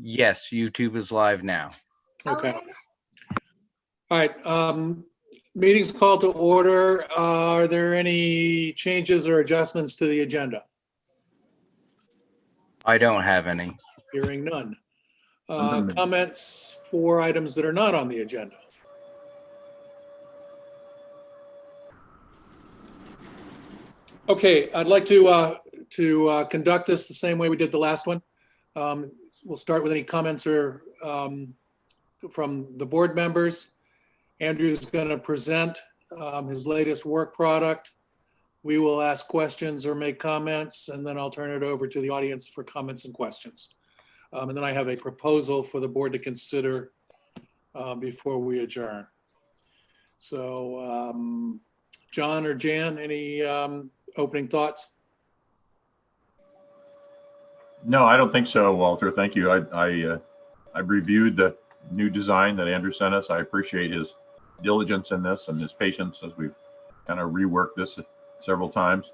Yes, YouTube is live now. Okay. All right. Meeting's called to order. Are there any changes or adjustments to the agenda? I don't have any. Hearing none. Comments for items that are not on the agenda? Okay, I'd like to conduct this the same way we did the last one. We'll start with any comments or from the board members. Andrew's going to present his latest work product. We will ask questions or make comments, and then I'll turn it over to the audience for comments and questions. And then I have a proposal for the board to consider before we adjourn. So John or Jan, any opening thoughts? No, I don't think so, Walter. Thank you. I reviewed the new design that Andrew sent us. I appreciate his diligence in this and his patience as we've kind of reworked this several times.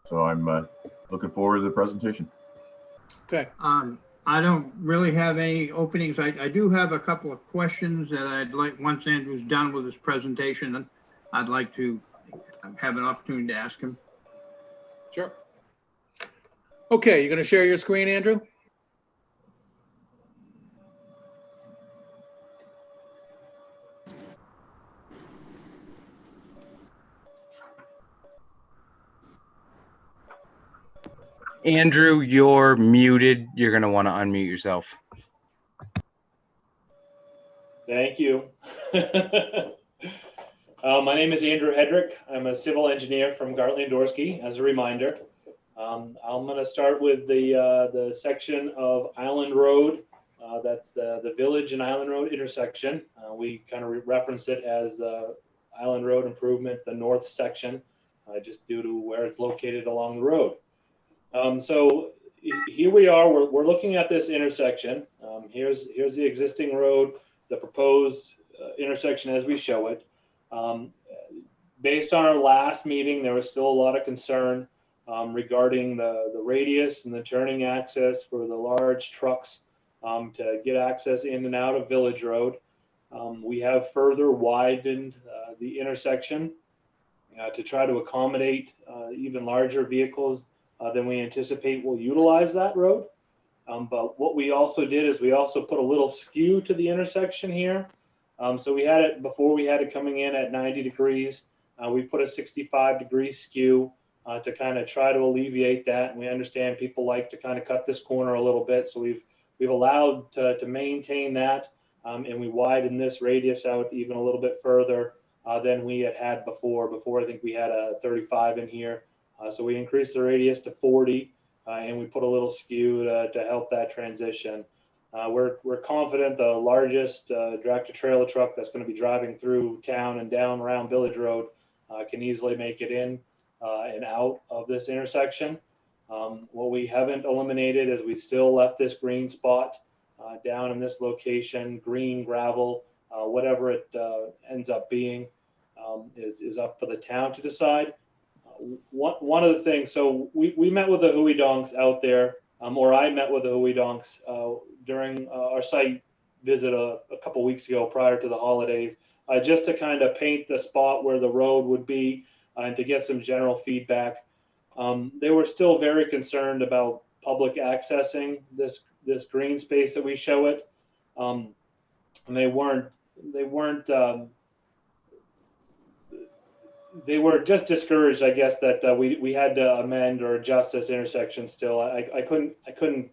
So I'm looking forward to the presentation. Okay. I don't really have any openings. I do have a couple of questions that I'd like, once Andrew's done with his presentation, I'd like to have an opportunity to ask him. Sure. Okay, you're going to share your screen, Andrew? Andrew, you're muted. You're going to want to unmute yourself. Thank you. My name is Andrew Hedrick. I'm a civil engineer from Gartley and Dorsey, as a reminder. I'm going to start with the section of Island Road. That's the Village and Island Road intersection. We kind of reference it as the Island Road improvement, the north section, just due to where it's located along the road. So here we are, we're looking at this intersection. Here's the existing road, the proposed intersection as we show it. Based on our last meeting, there was still a lot of concern regarding the radius and the turning access for the large trucks to get access in and out of Village Road. We have further widened the intersection to try to accommodate even larger vehicles than we anticipate will utilize that road. But what we also did is we also put a little skew to the intersection here. So we had it before, we had it coming in at 90 degrees. We put a 65-degree skew to kind of try to alleviate that. And we understand people like to kind of cut this corner a little bit. So we've allowed to maintain that. And we widened this radius out even a little bit further than we had before. Before, I think we had a 35 in here. So we increased the radius to 40, and we put a little skew to help that transition. We're confident the largest tractor trailer truck that's going to be driving through town and down around Village Road can easily make it in and out of this intersection. What we haven't eliminated is we still left this green spot down in this location, green, gravel, whatever it ends up being is up for the town to decide. One of the things, so we met with the Hui Donks out there, or I met with the Hui Donks during our site visit a couple weeks ago prior to the holidays, just to kind of paint the spot where the road would be and to get some general feedback. They were still very concerned about public accessing this green space that we show it, and they were just discouraged, I guess, that we had to amend or adjust this intersection still. I couldn't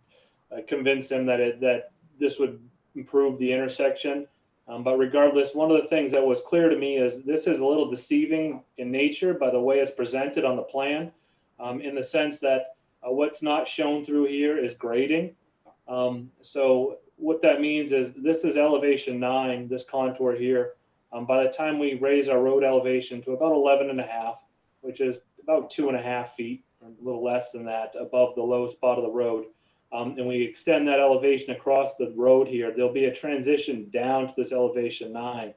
convince them that this would improve the intersection. But regardless, one of the things that was clear to me is this is a little deceiving in nature by the way it's presented on the plan, in the sense that what's not shown through here is grading. So what that means is this is elevation 9, this contour here. By the time we raise our road elevation to about 11.5, which is about 2.5 feet, or a little less than that, above the low spot of the road, and we extend that elevation across the road here, there'll be a transition down to this elevation 9.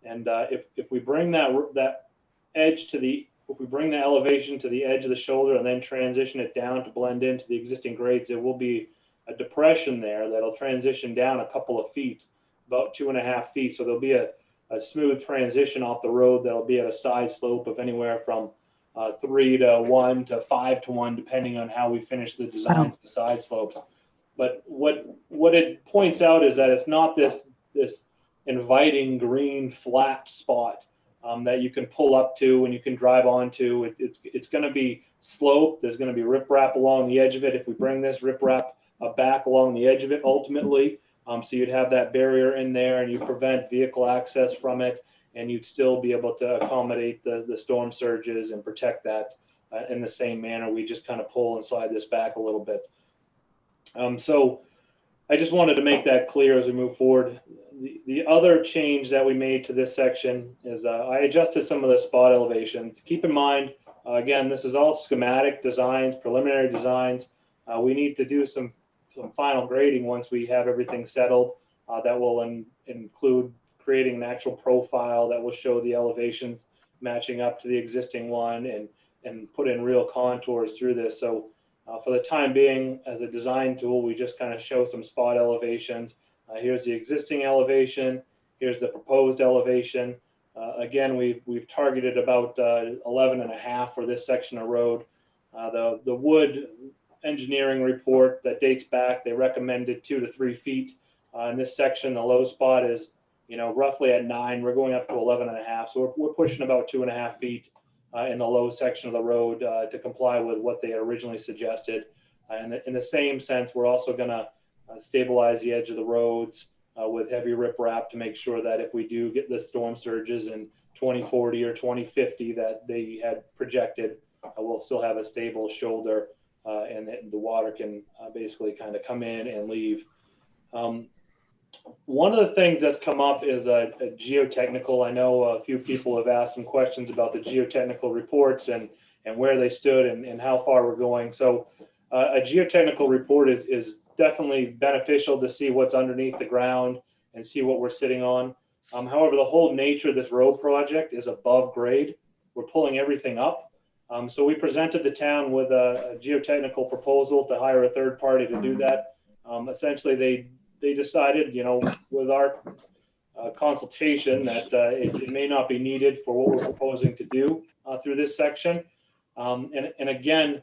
And if we bring that edge to the, if we bring the elevation to the edge of the shoulder and then transition it down to blend into the existing grades, it will be a depression there that'll transition down a couple of feet, about 2.5 feet. So there'll be a smooth transition off the road that'll be at a side slope of anywhere from 3 to 1 to 5 to 1, depending on how we finish the design of the side slopes. But what it points out is that it's not this inviting green flat spot that you can pull up to and you can drive onto. It's going to be sloped. There's going to be riprap along the edge of it. If we bring this riprap back along the edge of it, ultimately, so you'd have that barrier in there and you prevent vehicle access from it, and you'd still be able to accommodate the storm surges and protect that in the same manner. We just kind of pull and slide this back a little bit. So I just wanted to make that clear as we move forward. The other change that we made to this section is I adjusted some of the spot elevations. Keep in mind, again, this is all schematic designs, preliminary designs. We need to do some final grading once we have everything settled. That will include creating an actual profile that will show the elevations matching up to the existing one and put in real contours through this. So for the time being, as a design tool, we just kind of show some spot elevations. Here's the existing elevation. Here's the proposed elevation. Again, we've targeted about 11.5 for this section of road. The Wood engineering report that dates back, they recommended 2 to 3 feet. In this section, the low spot is, roughly at 9. We're going up to 11.5. So we're pushing about 2.5 feet in the low section of the road to comply with what they originally suggested. And in the same sense, we're also going to stabilize the edge of the roads with heavy riprap to make sure that if we do get the storm surges in 2040 or 2050 that they had projected, we'll still have a stable shoulder and the water can basically kind of come in and leave. One of the things that's come up is a geotechnical. I know a few people have asked some questions about the geotechnical reports and where they stood and how far we're going. So a geotechnical report is definitely beneficial to see what's underneath the ground and see what we're sitting on. However, the whole nature of this road project is above grade. We're pulling everything up. So we presented the town with a geotechnical proposal to hire a third party to do that. Essentially, they decided, with our consultation that it may not be needed for what we're proposing to do through this section. And again,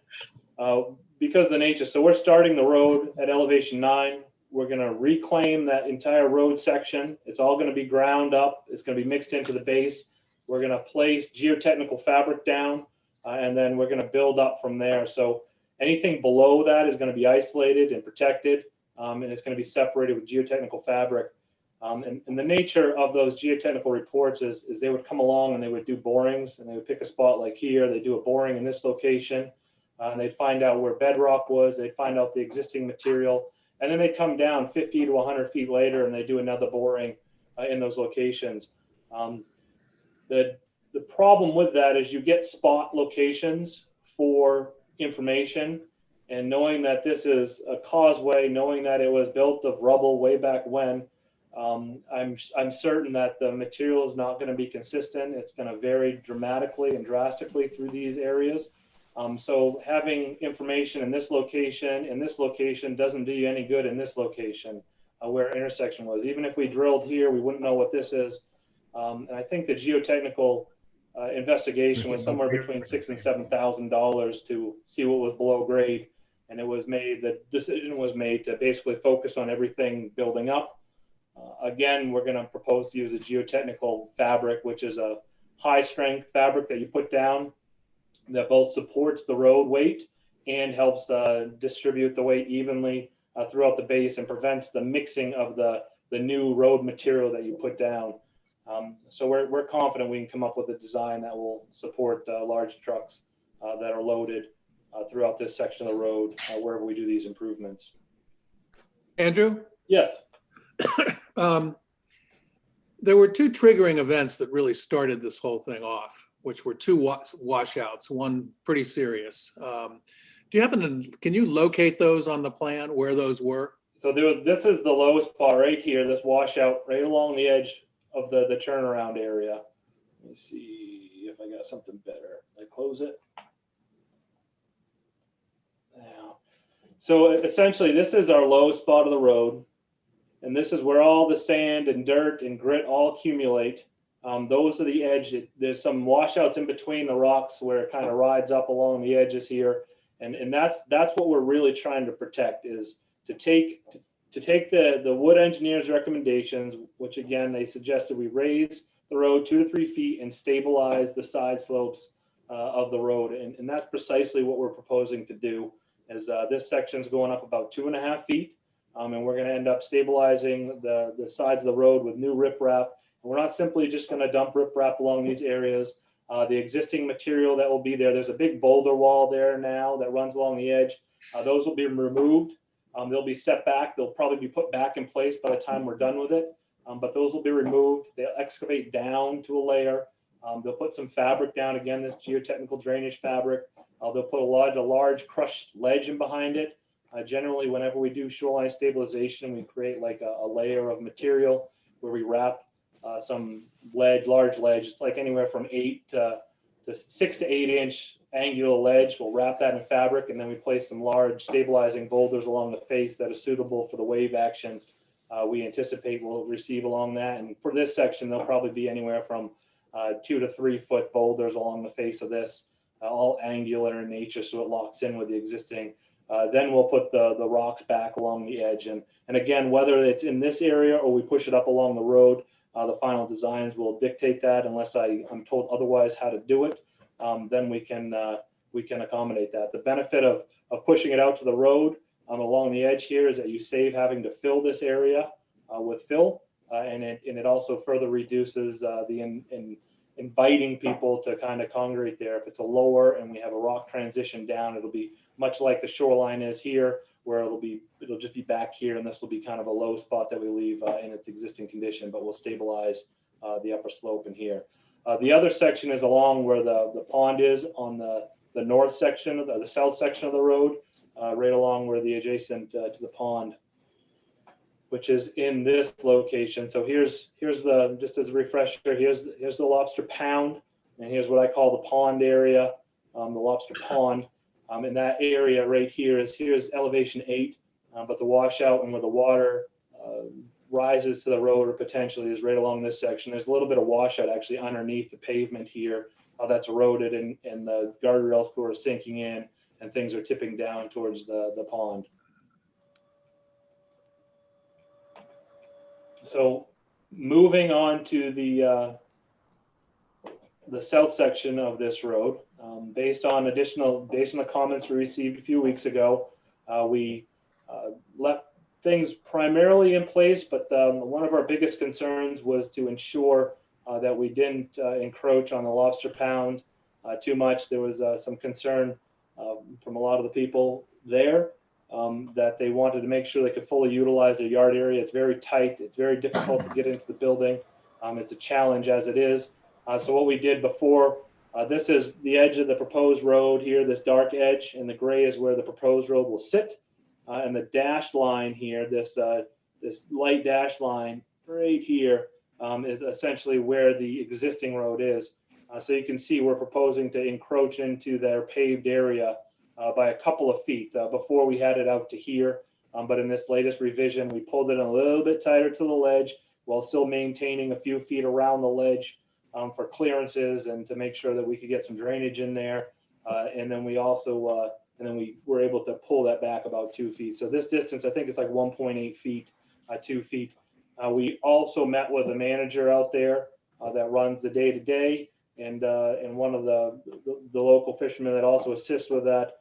because of the nature, so we're starting the road at elevation 9. We're going to reclaim that entire road section. It's all going to be ground up. It's going to be mixed into the base. We're going to place geotechnical fabric down, and then we're going to build up from there. So anything below that is going to be isolated and protected, and it's going to be separated with geotechnical fabric. And the nature of those geotechnical reports is they would come along and they would do borings, and they would pick a spot like here. They do a boring in this location. And they'd find out where bedrock was. They'd find out the existing material. And then they'd come down 50 to 100 feet later and they do another boring in those locations. The problem with that is you get spot locations for information, and knowing that this is a causeway, knowing that it was built of rubble way back when, I'm certain that the material is not going to be consistent. It's going to vary dramatically and drastically through these areas. So having information in this location doesn't do you any good in this location where intersection was. Even if we drilled here, we wouldn't know what this is. And I think the geotechnical investigation was somewhere between $6,000 and $7,000 to see what was below grade. And the decision was made to basically focus on everything building up. Again, we're going to propose to use a geotechnical fabric, which is a high strength fabric that you put down that both supports the road weight and helps distribute the weight evenly throughout the base and prevents the mixing of the new road material that you put down. So we're confident we can come up with a design that will support large trucks that are loaded throughout this section of the road wherever we do these improvements. Andrew? Yes. There were 2 triggering events that really started this whole thing off, which were 2 washouts, one pretty serious. Do you can you locate those on the plan where those were? So this is the lowest spot right here, this washout right along the edge of the turnaround area. Let me see if I got something better. I close it. Now, So essentially, this is our low spot of the road, and this is where all the sand and dirt and grit all accumulate. Those are the edge. There's some washouts in between the rocks where it kind of rides up along the edges here, and that's what we're really trying to protect, is to take the wood engineer's recommendations, which again they suggested we raise the road 2 to 3 feet and stabilize the side slopes of the road, and that's precisely what we're proposing to do. Is this section's going up about 2.5 feet, and we're going to end up stabilizing the sides of the road with new riprap. And we're not simply just going to dump riprap along these areas. The existing material that will be there, there's a big boulder wall there now that runs along the edge. Those will be removed. They'll be set back. They'll probably be put back in place by the time we're done with it. But those will be removed. They'll excavate down to a layer. They'll put some fabric down, again, this geotechnical drainage fabric. They'll put a large crushed ledge in behind it. Generally, whenever we do shoreline stabilization, we create like a layer of material where we wrap some large ledge. It's like anywhere from 6 to 8 inch angular ledge. We'll wrap that in fabric, and then we place some large stabilizing boulders along the face that is suitable for the wave action we anticipate we'll receive along that. And for this section, there'll probably be anywhere from 2 to 3 foot boulders along the face of this, all angular in nature, so it locks in with the existing. Then we'll put the rocks back along the edge. And again, whether it's in this area or we push it up along the road, the final designs will dictate that, unless I'm told otherwise how to do it. Then we can accommodate that. The benefit of pushing it out to the road along the edge here is that you save having to fill this area with fill, and it also further reduces inviting people to kind of congregate there. If it's a lower and we have a rock transition down, it'll be much like the shoreline is here, where it'll just be back here, and this will be kind of a low spot that we leave in its existing condition, but we'll stabilize the upper slope in here. The other section is along where the pond is on the north section of the south section of the road, right along where the adjacent to the pond, which is in this location. So here's the, just as a refresher, here's the lobster pound, and here's what I call the pond area, the lobster pond. In that area right here here's elevation 8, but the washout and where the water rises to the road or potentially is right along this section. There's a little bit of washout actually underneath the pavement here that's eroded, and the guardrails are sinking in and things are tipping down towards the pond. So moving on to the south section of this road, based on the comments we received a few weeks ago, we left things primarily in place, but one of our biggest concerns was to ensure that we didn't encroach on the lobster pound too much. There was some concern from a lot of the people there that they wanted to make sure they could fully utilize their yard area. It's very tight. It's very difficult to get into the building. It's a challenge as it is. So what we did before, this is the edge of the proposed road here, this dark edge, and the gray is where the proposed road will sit. And the dashed line here, this light dashed line right here, is essentially where the existing road is. So you can see we're proposing to encroach into their paved area by a couple of feet. Before we had it out to here, but in this latest revision, we pulled it a little bit tighter to the ledge while still maintaining a few feet around the ledge for clearances and to make sure that we could get some drainage in there. And then we also, we were able to pull that back about 2 feet. So this distance, I think it's like 1.8 feet, 2 feet. We also met with a manager out there that runs the day-to-day, and one of the local fishermen that also assists with that.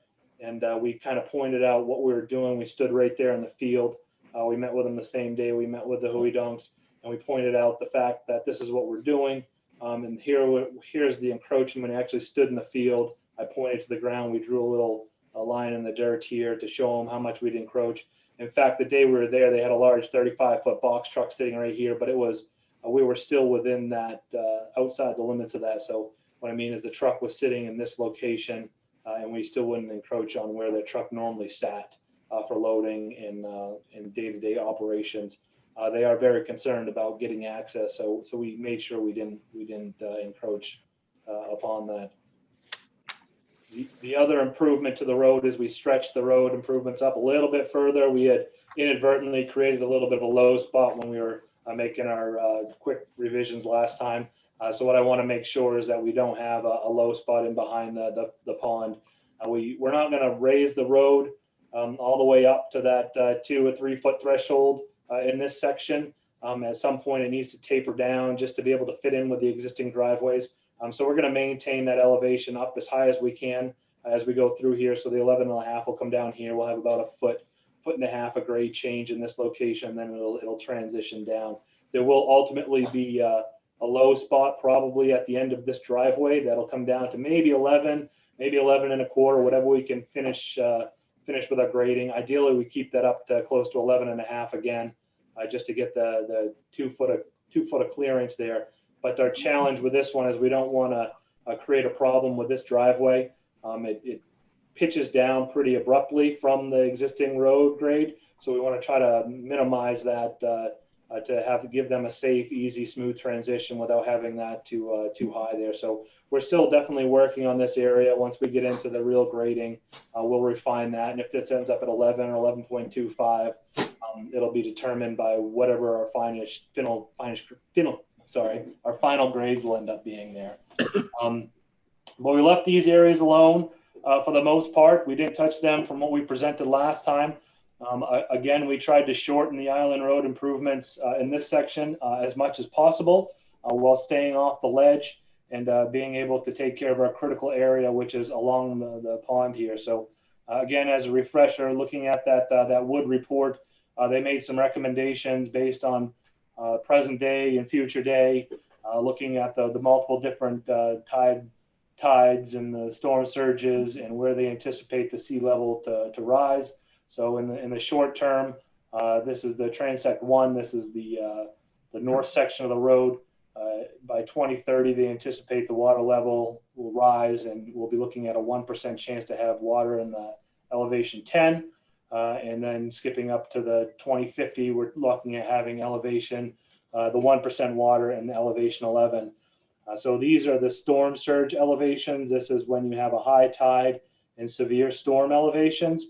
And we kind of pointed out what we were doing. We stood right there in the field. We met with them the same day we met with the Huidonks, and we pointed out the fact that this is what we're doing. And here's the encroachment. When I actually stood in the field, I pointed to the ground. We drew a line in the dirt here to show them how much we'd encroach. In fact, the day we were there, they had a large 35-foot box truck sitting right here, but it was we were still within that, outside the limits of that. So what I mean is the truck was sitting in this location, and we still wouldn't encroach on where the truck normally sat for loading in day-to-day operations. They are very concerned about getting access, so we made sure we didn't encroach upon that. The other improvement to the road is we stretched the road improvements up a little bit further. We had inadvertently created a little bit of a low spot when we were making our quick revisions last time. So what I want to make sure is that we don't have a low spot in behind the pond. We're not going to raise the road all the way up to that 2 or 3 foot threshold in this section. At some point, it needs to taper down just to be able to fit in with the existing driveways. So we're going to maintain that elevation up as high as we can as we go through here. So the 11.5 will come down here. We'll have about a foot and a half of grade change in this location. Then it'll transition down. There will ultimately be a low spot probably at the end of this driveway that'll come down to maybe 11, maybe 11.25, whatever we can finish with our grading. Ideally, we keep that up to close to 11.5 again, just to get the 2 foot of clearance there. But our challenge with this one is we don't want to create a problem with this driveway. It pitches down pretty abruptly from the existing road grade. So we want to try to minimize that to give them a safe, easy, smooth transition without having that too high there. So we're still definitely working on this area. Once we get into the real grading, we'll refine that. And if this ends up at 11 or 11.25, it'll be determined by whatever our our final grades will end up being there. But we left these areas alone for the most part. We didn't touch them from what we presented last time. Again, we tried to shorten the Island Road improvements in this section as much as possible while staying off the ledge and being able to take care of our critical area, which is along the pond here. So again, as a refresher, looking at that Wood report, they made some recommendations based on present day and future day, looking at the multiple different tides and the storm surges and where they anticipate the sea level to rise. So in the short term, this is the Transect 1. This is the north section of the road. By 2030, they anticipate the water level will rise, and we'll be looking at a 1% chance to have water in the elevation 10. And then skipping up to the 2050, we're looking at having elevation, the 1% water in the elevation 11. So these are the storm surge elevations. This is when you have a high tide and severe storm elevations.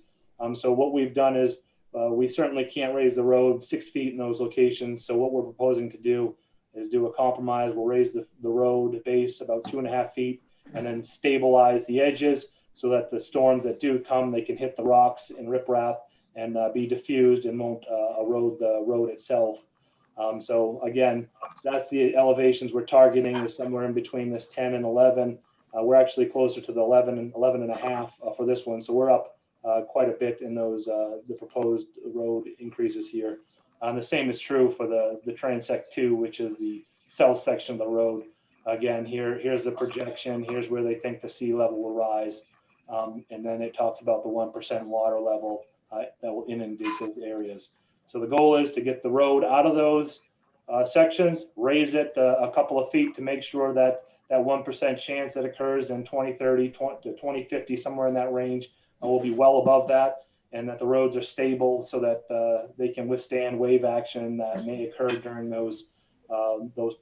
So what we've done is we certainly can't raise the road 6 feet in those locations. So what we're proposing to do is do a compromise. We'll raise the road base about 2.5 feet and then stabilize the edges so that the storms that do come, they can hit the rocks and riprap and be diffused and won't erode the road itself. So again, that's the elevations we're targeting, is somewhere in between this 10 and 11. We're actually closer to the 11.5 for this one. So we're up quite a bit in those the proposed road increases here. The same is true for the Transect 2, which is the south section of the road. Again, here's the projection. Here's where they think the sea level will rise. And then it talks about the 1% water level that will inundate those areas. So the goal is to get the road out of those sections, raise it a couple of feet to make sure that that 1% chance that occurs in 2030 to 2050, somewhere in that range, will be well above that, and that the roads are stable so that they can withstand wave action that may occur during those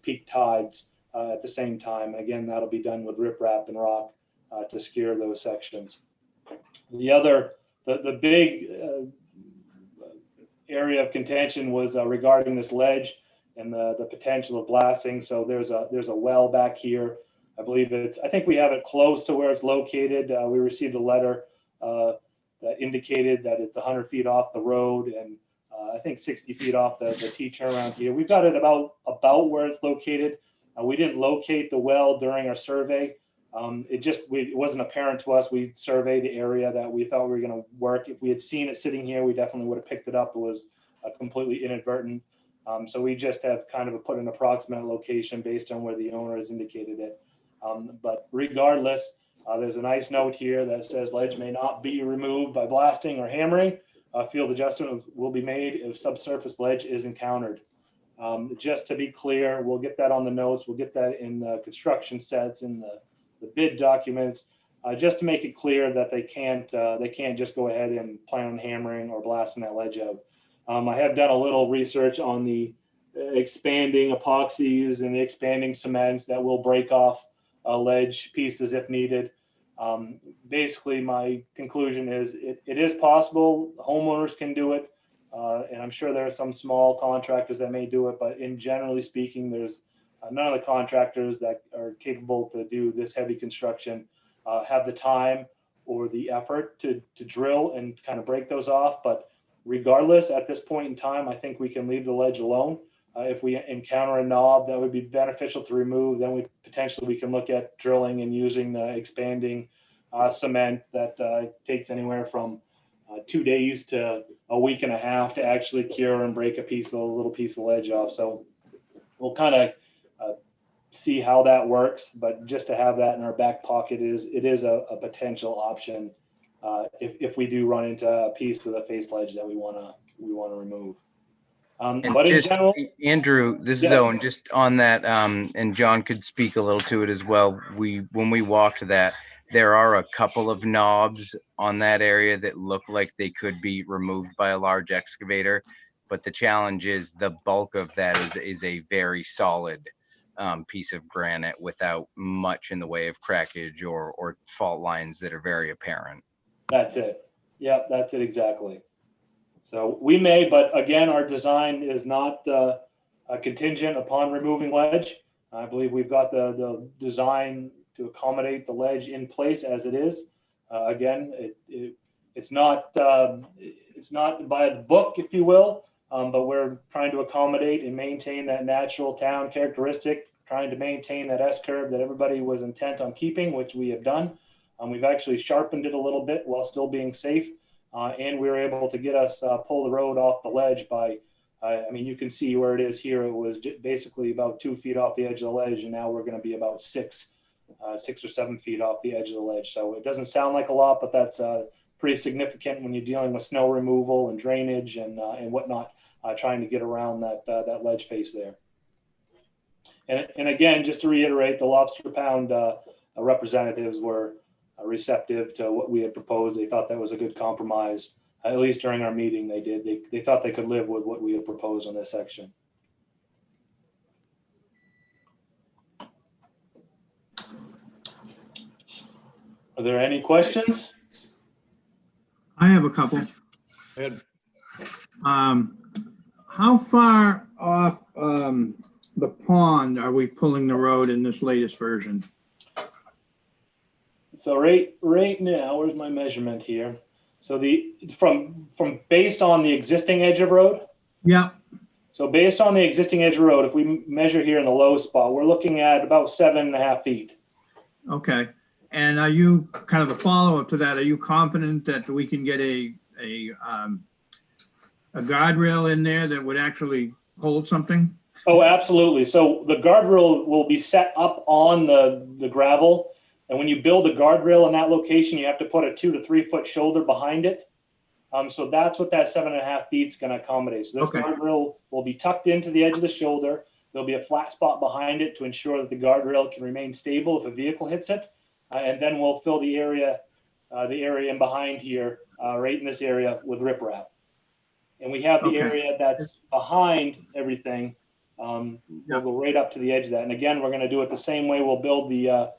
peak tides at the same time. And again, that'll be done with riprap and rock to secure those sections. The big area of contention was regarding this ledge and the potential of blasting. So there's a well back here. I think we have it close to where it's located. We received a letter that indicated that it's 100 feet off the road and I think 60 feet off the T-turnaround here. We've got it about where it's located. We didn't locate the well during our survey. It wasn't apparent to us. We surveyed the area that we thought we were going to work. If we had seen it sitting here, we definitely would have picked it up. It was completely inadvertent. So we just have kind of put an approximate location based on where the owner has indicated it. But regardless, there's a nice note here that says ledge may not be removed by blasting or hammering. Field adjustment will be made if subsurface ledge is encountered. Just to be clear, we'll get that on the notes. We'll get that in the construction sets, in the bid documents, just to make it clear that they can't just go ahead and plan on hammering or blasting that ledge out. I have done a little research on the expanding epoxies and the expanding cements that will break off ledge pieces if needed. Basically, my conclusion is it is possible. Homeowners can do it. And I'm sure there are some small contractors that may do it, but in generally speaking, there's none of the contractors that are capable to do this heavy construction have the time or the effort to drill and kind of break those off. But regardless, at this point in time, I think we can leave the ledge alone. If we encounter a knob that would be beneficial to remove, then we can look at drilling and using the expanding cement that takes anywhere from 2 days to a week and a half to actually cure and break a little piece of ledge off. So we'll kind of see how that works, but just to have that in our back pocket it is a potential option if we do run into a piece of the face ledge that we want to remove. And but in just, general, Andrew, this yes. is Owen, just on that, and John could speak a little to it as well. When we walked that, there are a couple of knobs on that area that look like they could be removed by a large excavator, but the challenge is the bulk of that is a very solid piece of granite without much in the way of crackage or fault lines that are very apparent. That's it. Yeah, that's it exactly. So we may, but again, our design is not contingent upon removing ledge. I believe we've got the design to accommodate the ledge in place as it is. Again, it's not by the book, if you will, but we're trying to accommodate and maintain that natural town characteristic, trying to maintain that S-curve that everybody was intent on keeping, which we have done. We've actually sharpened it a little bit while still being safe. And we were able to get us pull the road off the ledge by, I mean, you can see where it is here. It was basically about 2 feet off the edge of the ledge, and now we're going to be about 6 or 7 feet off the edge of the ledge. So it doesn't sound like a lot, but that's pretty significant when you're dealing with snow removal and drainage and whatnot, trying to get around that ledge face there. And again, just to reiterate, the Lobster Pound representatives were receptive to what we had proposed. They thought that was a good compromise. At least during our meeting, they did. They thought they could live with what we had proposed on this section. Are there any questions? I have a couple. Go ahead. How far off the pond are we pulling the road in this latest version? So right now, where's my measurement here? So from based on the existing edge of road. Yeah. So based on the existing edge of road, if we measure here in the low spot, we're looking at about 7.5 feet. Okay. And are you kind of a follow-up to that? Are you confident that we can get a guardrail in there that would actually hold something? Oh, absolutely. So the guardrail will be set up on the gravel. And when you build a guardrail in that location, you have to put a 2 to 3 foot shoulder behind it. So that's what that 7.5 feet is going to accommodate. So this guardrail will be tucked into the edge of the shoulder. There'll be a flat spot behind it to ensure that the guardrail can remain stable if a vehicle hits it. And then we'll fill the area in behind here, right in this area, with riprap. And we have the area that's behind everything. We'll go right up to the edge of that. And again, we're going to do it the same way. We'll build the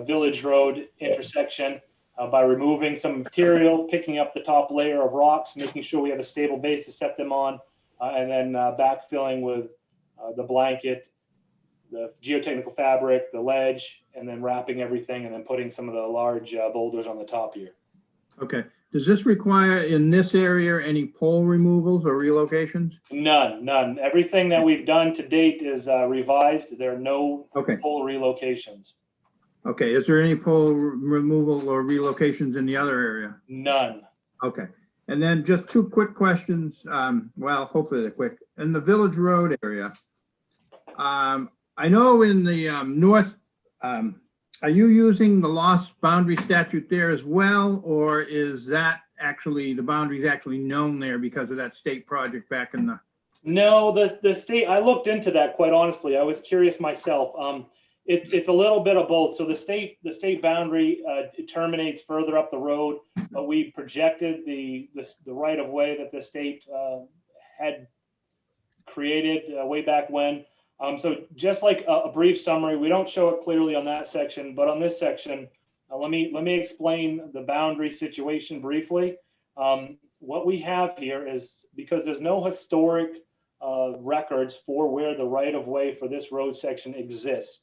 Village Road intersection by removing some material, picking up the top layer of rocks, making sure we have a stable base to set them on, and then backfilling with the blanket, the geotechnical fabric, the ledge, and then wrapping everything and then putting some of the large boulders on the top here. Okay. Does this require in this area any pole removals or relocations? None. Everything that we've done to date is revised. There are no pole relocations. Okay. Is there any pole removal or relocations in the other area? None. Okay. And then just 2 quick questions. Well, hopefully they're quick. In the Village Road area, I know in the north, are you using the lost boundary statute there as well? Or is that actually, the boundaries actually known there because of that state project back in the? No, the state, I looked into that quite honestly. I was curious myself. It's a little bit of both. So the state boundary it terminates further up the road, but we projected the right of way that the state had created way back when. So just like a brief summary, we don't show it clearly on that section, but on this section, let me explain the boundary situation briefly. What we have here is, because there's no historic records for where the right of way for this road section exists,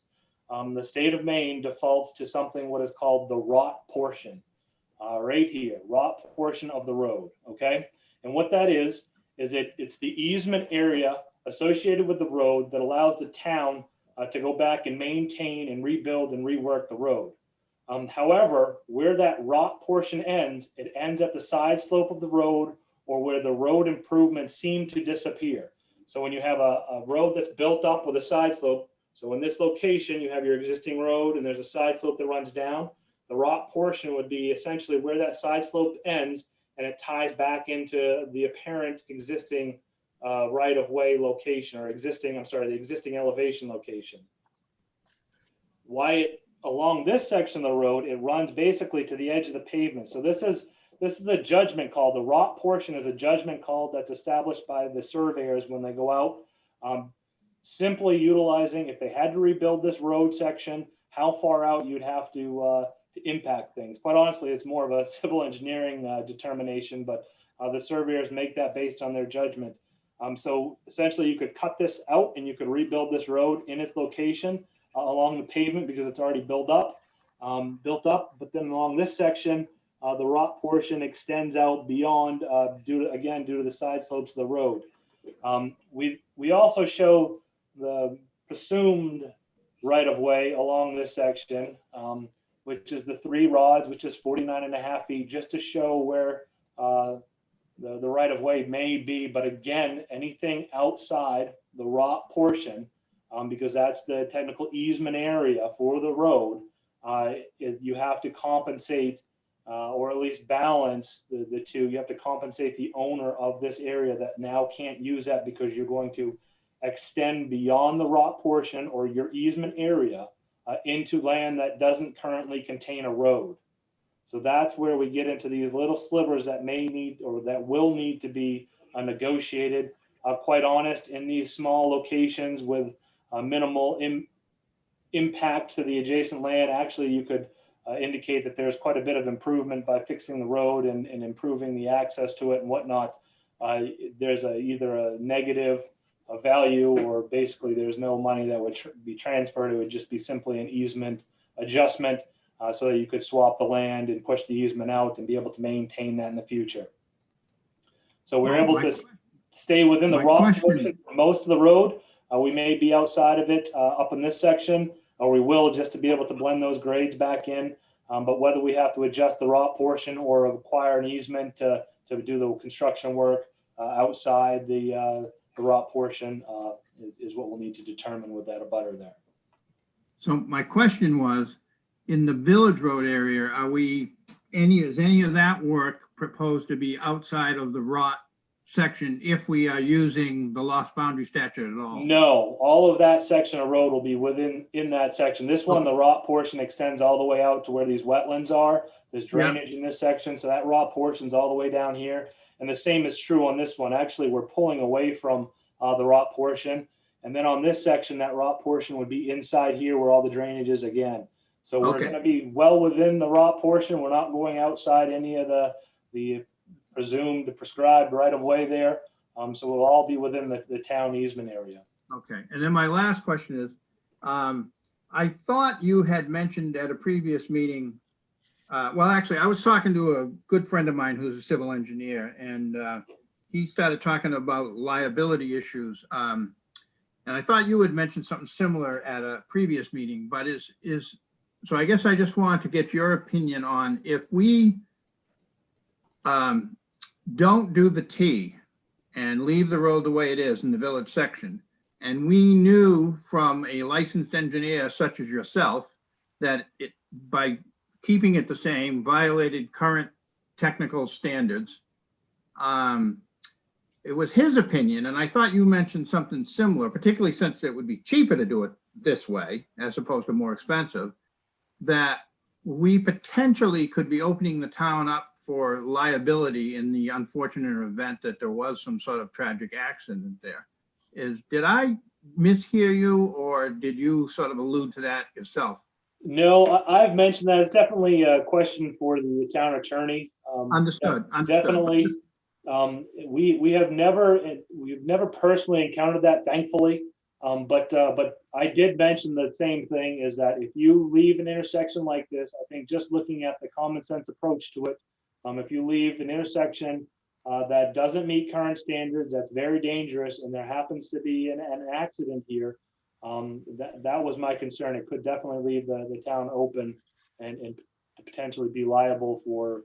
the state of Maine defaults to something what is called the ROT portion, right here, ROT portion of the road. Okay, and what that is it's the easement area associated with the road that allows the town to go back and maintain and rebuild and rework the road. However, where that ROT portion ends, it ends at the side slope of the road or where the road improvements seem to disappear. So when you have a road that's built up with a side slope, so in this location, you have your existing road and there's a side slope that runs down, the ROT portion would be essentially where that side slope ends, and it ties back into the apparent existing right-of-way location, or the existing elevation location. Along this section of the road, it runs basically to the edge of the pavement. So this is a judgment call. The ROT portion is a judgment call that's established by the surveyors when they go out, simply utilizing, if they had to rebuild this road section, how far out you'd have to impact things. Quite honestly, it's more of a civil engineering determination, but the surveyors make that based on their judgment. So essentially, you could cut this out and you could rebuild this road in its location along the pavement because it's already built up. But then along this section, the ROT portion extends out beyond due to the side slopes of the road. We also show the presumed right of way along this section, which is the 3 rods, which is 49.5 feet, just to show where the right of way may be. But again, anything outside the ROT portion, because that's the technical easement area for the road, you have to compensate or at least balance the two. You have to compensate the owner of this area that now can't use that because you're going to extend beyond the ROT portion or your easement area into land that doesn't currently contain a road. So that's where we get into these little slivers that may need or that will need to be negotiated. Quite honest, in these small locations with minimal impact to the adjacent land, actually you could indicate that there's quite a bit of improvement by fixing the road and improving the access to it and whatnot. There's either a negative value or basically there's no money that would be transferred. It would just be simply an easement adjustment so that you could swap the land and push the easement out and be able to maintain that in the future. So we're able to stay within the ROT portion for most of the road. We may be outside of it up in this section, or we will, just to be able to blend those grades back in. But whether we have to adjust the ROT portion or acquire an easement to do the construction work outside the ROT portion is what we'll need to determine with that abutter there. So my question was, in the Village Road area, is any of that work proposed to be outside of the ROT section if we are using the lost boundary statute at all? No, all of that section of road will be in that section. This one, the ROT portion extends all the way out to where these wetlands are. There's drainage in this section, so that ROT portion's all the way down here. And the same is true on this one. Actually, we're pulling away from the ROT portion. And then on this section, that ROT portion would be inside here where all the drainage is again. So we're going to be well within the ROT portion. We're not going outside any of the prescribed right of way there. So we'll all be within the town easement area. Okay. And then my last question is, I thought you had mentioned at a previous meeting, well, actually, I was talking to a good friend of mine who's a civil engineer, and he started talking about liability issues. And I thought you had mentioned something similar at a previous meeting, but so I guess I just wanted to get your opinion on if we don't do the T and leave the road the way it is in the village section, and we knew from a licensed engineer such as yourself that it, by keeping it the same, violated current technical standards. It was his opinion, and I thought you mentioned something similar, particularly since it would be cheaper to do it this way as opposed to more expensive, that we potentially could be opening the town up for liability in the unfortunate event that there was some sort of tragic accident there. Did I mishear you, or did you sort of allude to that yourself? No, I've mentioned that. It's definitely a question for the town attorney. Understood, understood. Definitely. We have we've never personally encountered that, thankfully. But I did mention the same thing, is that if you leave an intersection like this, I think just looking at the common sense approach to it, if you leave an intersection that doesn't meet current standards, that's very dangerous, and there happens to be an accident here, that was my concern. It could definitely leave the town open and potentially be liable for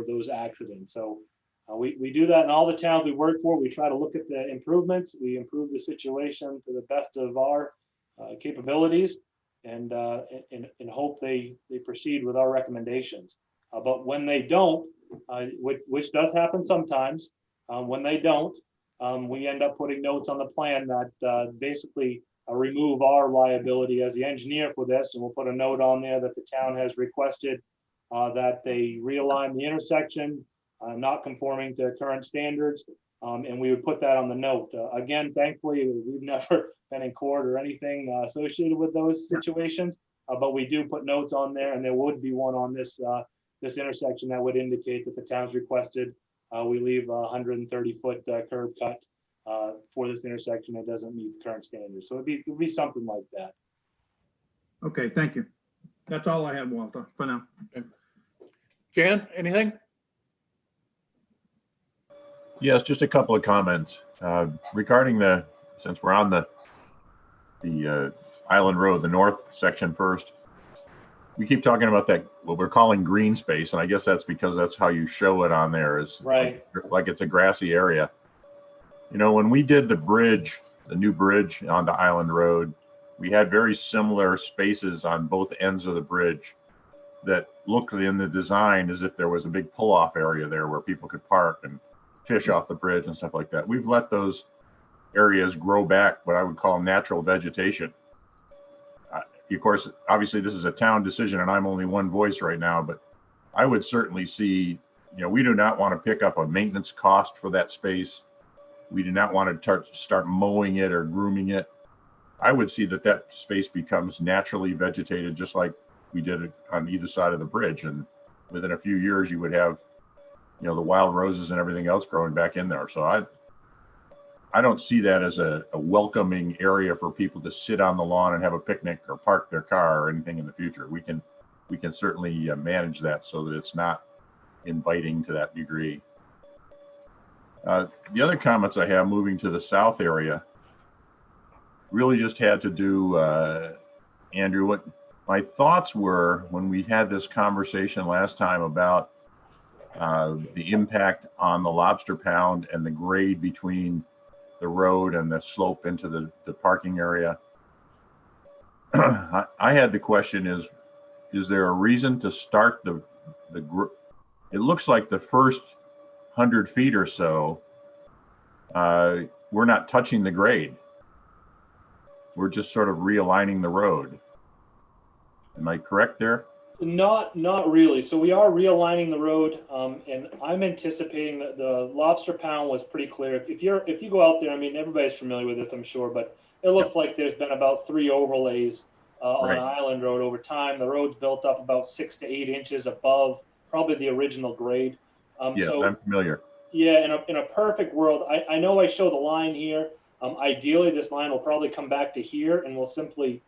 those accidents. So we do that in all the towns we work for. We try to look at the improvements. We improve the situation to the best of our capabilities, and hope they proceed with our recommendations. But when they don't, which does happen sometimes, when they don't, we end up putting notes on the plan that basically remove our liability as the engineer for this, and we'll put a note on there that the town has requested that they realign the intersection, not conforming to current standards, and we would put that on the note. Again, thankfully, we've never been in court or anything associated with those situations, but we do put notes on there, and there would be one on this this intersection that would indicate that the town's requested we leave a 130-foot curb cut for this intersection that doesn't meet the current standards. So it'd be something like that. Okay, thank you. That's all I have, Walter, for now. Jan, anything? Yes, just a couple of comments regarding since we're on the Island Road, the north section first. We keep talking about that, what we're calling green space, and I guess that's because that's how you show it on there, is Right. like it's a grassy area. You know, when we did the bridge, the new bridge onto Island Road, we had very similar spaces on both ends of the bridge that looked in the design as if there was a big pull-off area there where people could park and fish off the bridge and stuff like that. We've let those areas grow back, what I would call natural vegetation. Of course, obviously this is a town decision and I'm only one voice right now, but I would certainly see, you know, we do not want to pick up a maintenance cost for that space. We do not want to start mowing it or grooming it. I would see that space becomes naturally vegetated, just like we did it on either side of the bridge. And within a few years, you would have, you know, the wild roses and everything else growing back in there. So I don't see that as a welcoming area for people to sit on the lawn and have a picnic or park their car or anything in the future. We can certainly manage that so that it's not inviting to that degree. The other comments I have, moving to the south area, really just had to do, Andrew, what my thoughts were when we had this conversation last time about the impact on the lobster pound and the grade between the road and the slope into the parking area. I had the question is there a reason to start it looks like the first 100 feet or so, we're not touching the grade. We're just sort of realigning the road. Am I correct there? Not really. So we are realigning the road, and I'm anticipating that the lobster pound was pretty clear. If you go out there, I mean, everybody's familiar with this, I'm sure, but it looks like there's been about 3 overlays on Island Road over time. The road's built up about 6 to 8 inches above probably the original grade. Yes, so, I'm familiar. Yeah, in a perfect world, I know I show the line here. Ideally, this line will probably come back to here, and we'll simply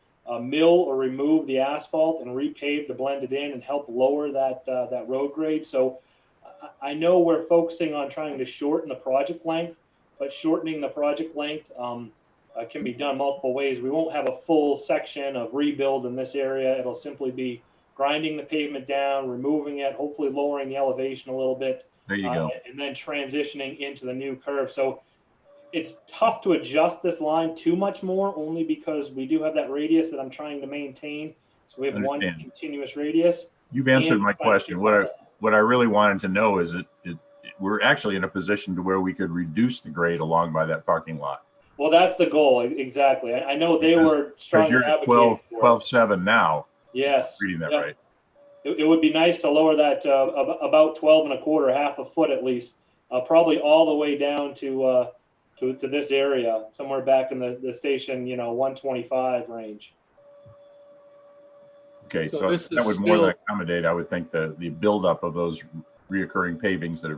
mill or remove the asphalt and repave to blend it in and help lower that road grade. So I know we're focusing on trying to shorten the project length, but shortening the project length can be done multiple ways. We won't have a full section of rebuild in this area. It'll simply be grinding the pavement down, removing it, hopefully lowering the elevation a little bit. There you go. And then transitioning into the new curve. So it's tough to adjust this line too much more, only because we do have that radius that I'm trying to maintain. So we have one continuous radius. You've answered my question. What I really wanted to know is we're actually in a position to where we could reduce the grade along by that parking lot. Well, that's the goal. Exactly. I know they were strong. Because you're at 12.7 now. Yes. Reading that right. It would be nice to lower that about 12 1/4, half a foot at least, probably all the way down to this area, somewhere back in the station, 125 range. Okay, So so this that is would more than still- accommodate, I would think, the buildup of those reoccurring pavings that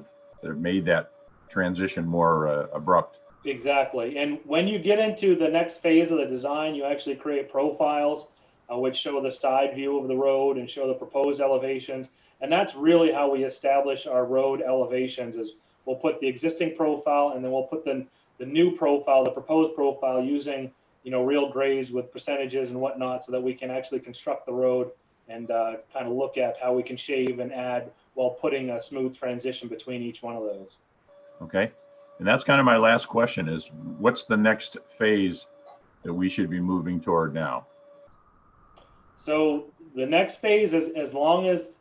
have made that transition more abrupt. Exactly. And when you get into the next phase of the design, you actually create profiles which show the side view of the road and show the proposed elevations. And that's really how we establish our road elevations is we'll put the existing profile and then we'll put the new profile, the proposed profile using, real grades with percentages and whatnot so that we can actually construct the road and kind of look at how we can shave and add while putting a smooth transition between each one of those. Okay, and that's kind of my last question is what's the next phase that we should be moving toward now? So the next phase is as long as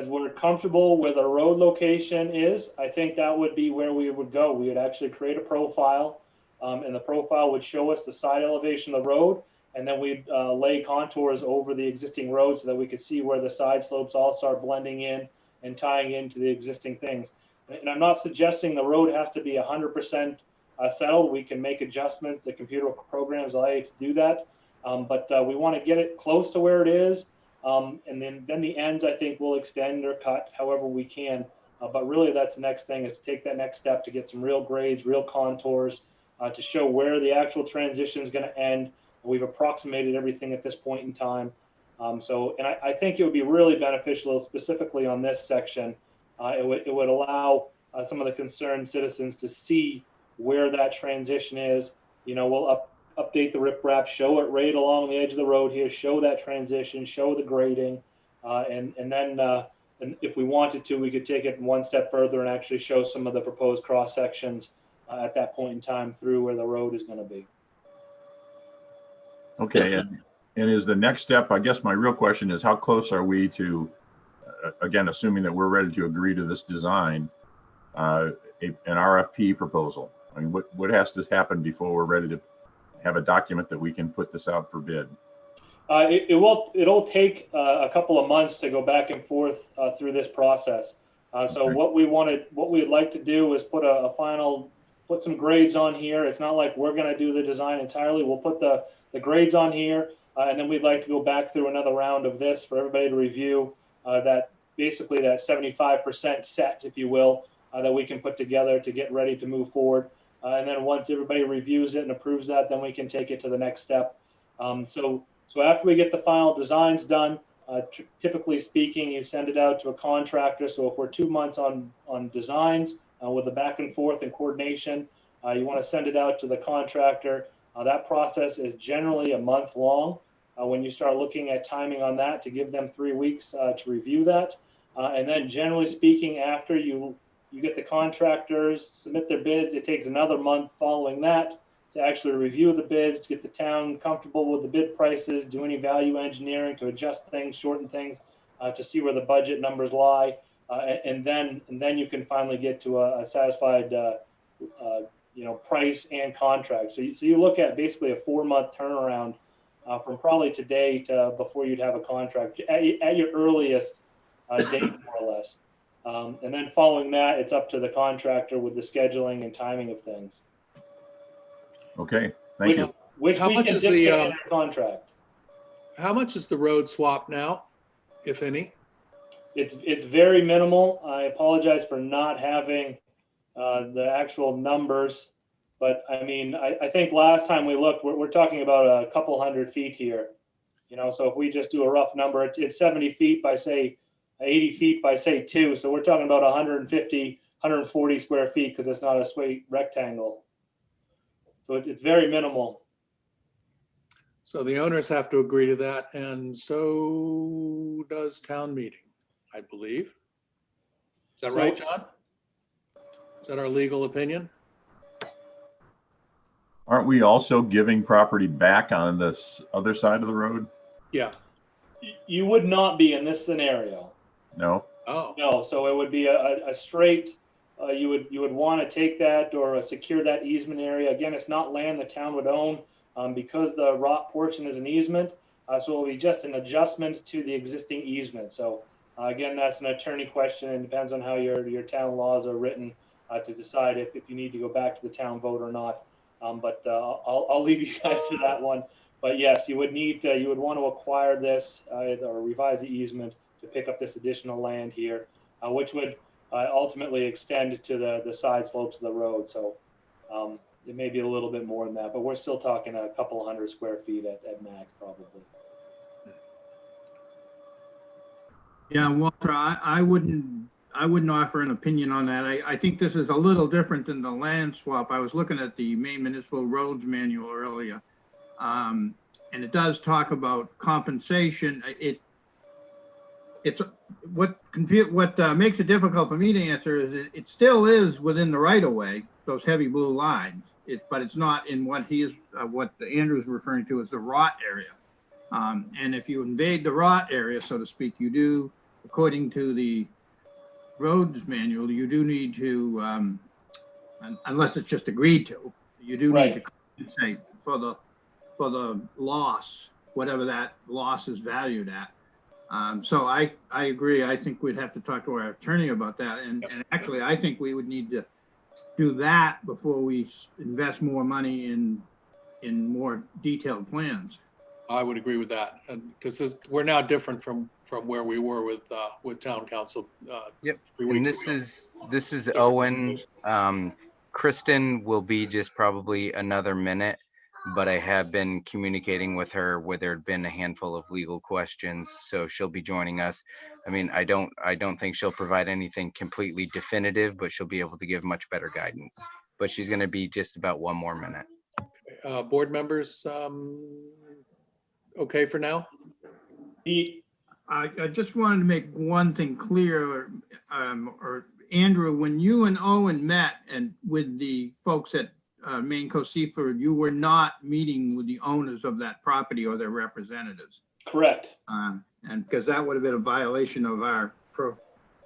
we're comfortable where the road location is, I think that would be where we would go. We would actually create a profile, and the profile would show us the side elevation of the road, and then we'd lay contours over the existing road so that we could see where the side slopes all start blending in and tying into the existing things. And I'm not suggesting the road has to be 100% settled. We can make adjustments. The computer programs allow you to do that. But we want to get it close to where it is. And then the ends, I think, will extend or cut however we can. But really, that's the next thing is to take that next step to get some real grades, real contours, to show where the actual transition is going to end. We've approximated everything at this point in time. And I think it would be really beneficial, specifically on this section. It would allow some of the concerned citizens to see where that transition is. We'll update the riprap, show it right along the edge of the road here, show that transition, show the grading, and then if we wanted to, we could take it one step further and actually show some of the proposed cross sections at that point in time through where the road is going to be. Okay, and is the next step, I guess my real question is how close are we to, again, assuming that we're ready to agree to this design, an RFP proposal? I mean, what has to happen before we're ready to have a document that we can put this out for bid? It'll take a couple of months to go back and forth through this process. So Okay. what we'd like to do is put some grades on here. It's not like we're going to do the design entirely. We'll put the grades on here, and then we'd like to go back through another round of this for everybody to review that 75% set, if you will, that we can put together to get ready to move forward. And then once everybody reviews it and approves that, then we can take it to the next step. So after we get the final designs done, typically speaking, you send it out to a contractor. So if we're 2 months on designs with the back and forth and coordination, you want to send it out to the contractor. That process is generally a month long. When you start looking at timing on that, to give them 3 weeks to review that. And then generally speaking, after you get the contractors submit their bids, it takes another month following that to actually review the bids, to get the town comfortable with the bid prices, do any value engineering to adjust things, shorten things, to see where the budget numbers lie, and then you can finally get to a satisfied price and contract. So you look at basically a 4-month turnaround from probably today to before you'd have a contract at your earliest date, more or less. And then following that, it's up to the contractor with the scheduling and timing of things. Okay, thank you. Which How we much can is dictate the, in our contract. How much is the road swap now, if any? It's very minimal. I apologize for not having the actual numbers, but I mean, I think last time we looked, we're talking about a couple hundred feet here. So if we just do a rough number, it's 70 feet by say 80 feet by say 2. So we're talking about 150, 140 square feet because it's not a straight rectangle. So it's very minimal. So the owners have to agree to that, and so does town meeting, I believe. Is that right, John? Is that our legal opinion? Aren't we also giving property back on this other side of the road? Yeah. You would not be in this scenario. No? Oh, No, so it would be a straight, you would want to take that or secure that easement area. Again, it's not land the town would own because the rock portion is an easement. So it will be just an adjustment to the existing easement. So again, that's an attorney question and depends on how your town laws are written to decide if you need to go back to the town vote or not. But I'll leave you guys to that one. But yes, you would want to acquire this or revise the easement to pick up this additional land here, which would ultimately extend to the side slopes of the road. So it may be a little bit more than that, but we're still talking a couple hundred square feet at max probably. Yeah, Walter, I wouldn't offer an opinion on that. I think this is a little different than the land swap. I was looking at the Maine Municipal Roads Manual earlier. And it does talk about compensation. It's what makes it difficult for me to answer is it still is within the right of way, those heavy blue lines. But it's not in what Andrew's referring to as the rot area. And if you invade the rot area, so to speak, you do, according to the roads manual, you do need to, unless it's just agreed to, you do need to compensate for the loss, whatever that loss is valued at. So I agree. I think we'd have to talk to our attorney about that. And actually, I think we would need to do that before we invest more money in more detailed plans. I would agree with that, and because we're now different from where we were with town council. Yep. 3 And weeks ago. this is Owen. Kristen will be just probably another minute, but I have been communicating with her where there had been a handful of legal questions, so she'll be joining us. I mean, I don't think she'll provide anything completely definitive, but she'll be able to give much better guidance. But she's going to be just about 1 more minute. Board members, okay for now? I just wanted to make one thing clear, or Andrew, when you and Owen met and with the folks at Maine Coast Seafood, you were not meeting with the owners of that property or their representatives. Correct. And because that would have been a violation of our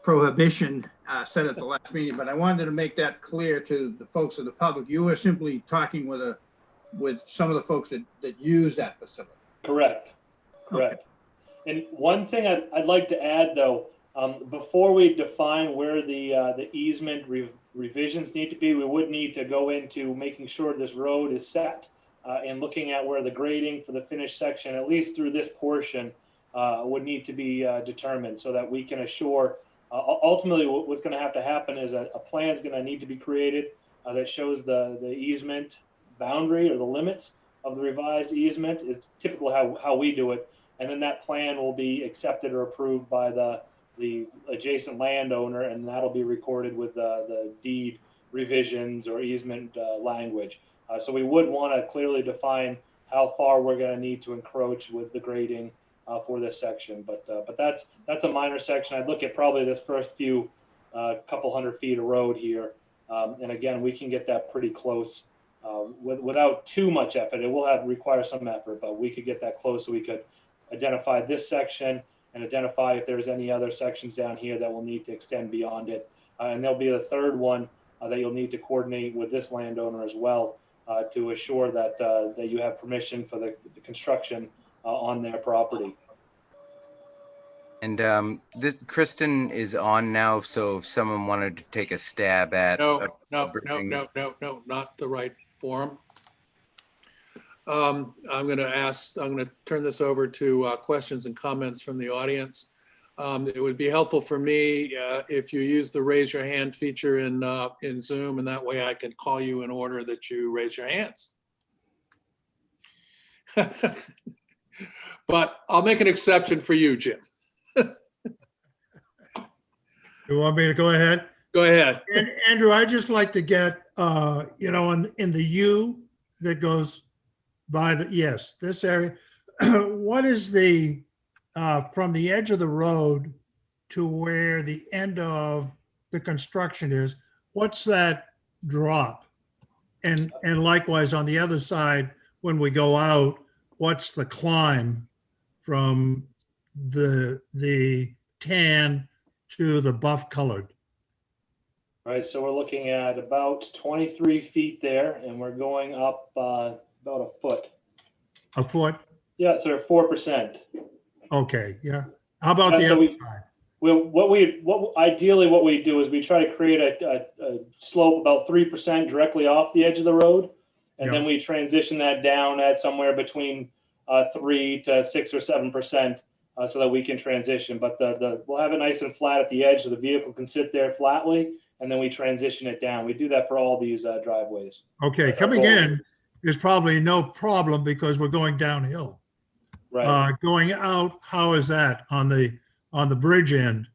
prohibition set at the last meeting. But I wanted to make that clear to the folks of the public. You were simply talking with some of the folks that use that facility. Correct. Okay. And one thing I'd like to add, though, before we define where the easement revisions need to be, we would need to go into making sure this road is set and looking at where the grading for the finished section, at least through this portion, would need to be determined so that we can assure. Ultimately, what's going to have to happen is a plan is going to need to be created that shows the easement boundary or the limits of the revised easement. Is typically how we do it, and then that plan will be accepted or approved by the adjacent landowner, and that'll be recorded with the deed revisions or easement language. So we would want to clearly define how far we're going to need to encroach with the grading for this section. But that's a minor section. I'd look at probably this first few couple hundred feet of road here, and again, we can get that pretty close. Without too much effort. It will require some effort, but we could get that close so we could identify this section and identify if there's any other sections down here that will need to extend beyond it. And there'll be a third one that you'll need to coordinate with this landowner as well to assure that that you have permission for the construction on their property. And Kristen is on now, so if someone wanted to take a stab at No, not the right forum. I'm going to turn this over to questions and comments from the audience. It would be helpful for me if you use the raise your hand feature in Zoom, and that way I can call you in order that you raise your hands. But I'll make an exception for you, Jim. You want me to go ahead? Go ahead. And Andrew, I'd just like to get, in the U that goes by this area, what is the, from the edge of the road to where the end of the construction is, what's that drop? And likewise on the other side, when we go out, what's the climb from the tan to the buff colored? All right, so we're looking at about 23 feet there, and we're going up about a foot. A foot? Yeah, so 4%. Okay, yeah. How about the So other side? Well, ideally what we do is we try to create a slope about 3% directly off the edge of the road, and Yeah. then we transition that down at somewhere between 3 to 6 or 7%, so that we can transition. But we'll have it nice and flat at the edge so the vehicle can sit there flatly, and then we transition it down. We do that for all these driveways. Okay, That's our coming goal. in is probably no problem because we're going downhill. Right. Going out, how is that on the bridge end?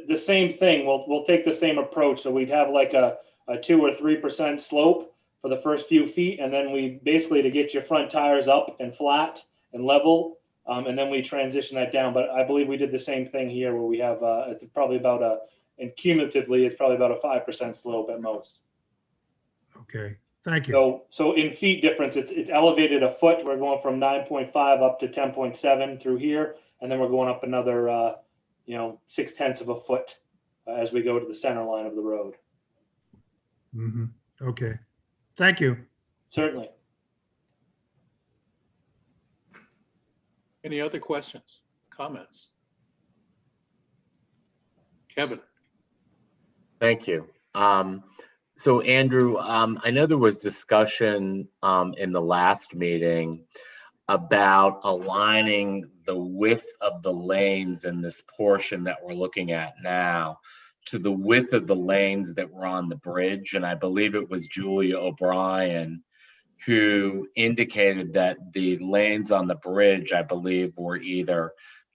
The same thing. We'll take the same approach. So we'd have like a 2 or 3% slope for the first few feet, and then we basically, to get your front tires up and flat and level, and then we transition that down. But I believe we did the same thing here, where we have it's probably about and cumulatively it's probably about a 5% slope at most. Okay, thank you. So in feet difference, it's elevated a foot. We're going from 9.5 up to 10.7 through here, and then we're going up another 0.6 of a foot as we go to the center line of the road. Mhm. Okay, thank you. Certainly. Any other questions, comments? Kevin? Thank you. So Andrew, I know there was discussion in the last meeting about aligning the width of the lanes in this portion that we're looking at now to the width of the lanes that were on the bridge. And I believe it was Julia O'Brien who indicated that the lanes on the bridge, I believe, were either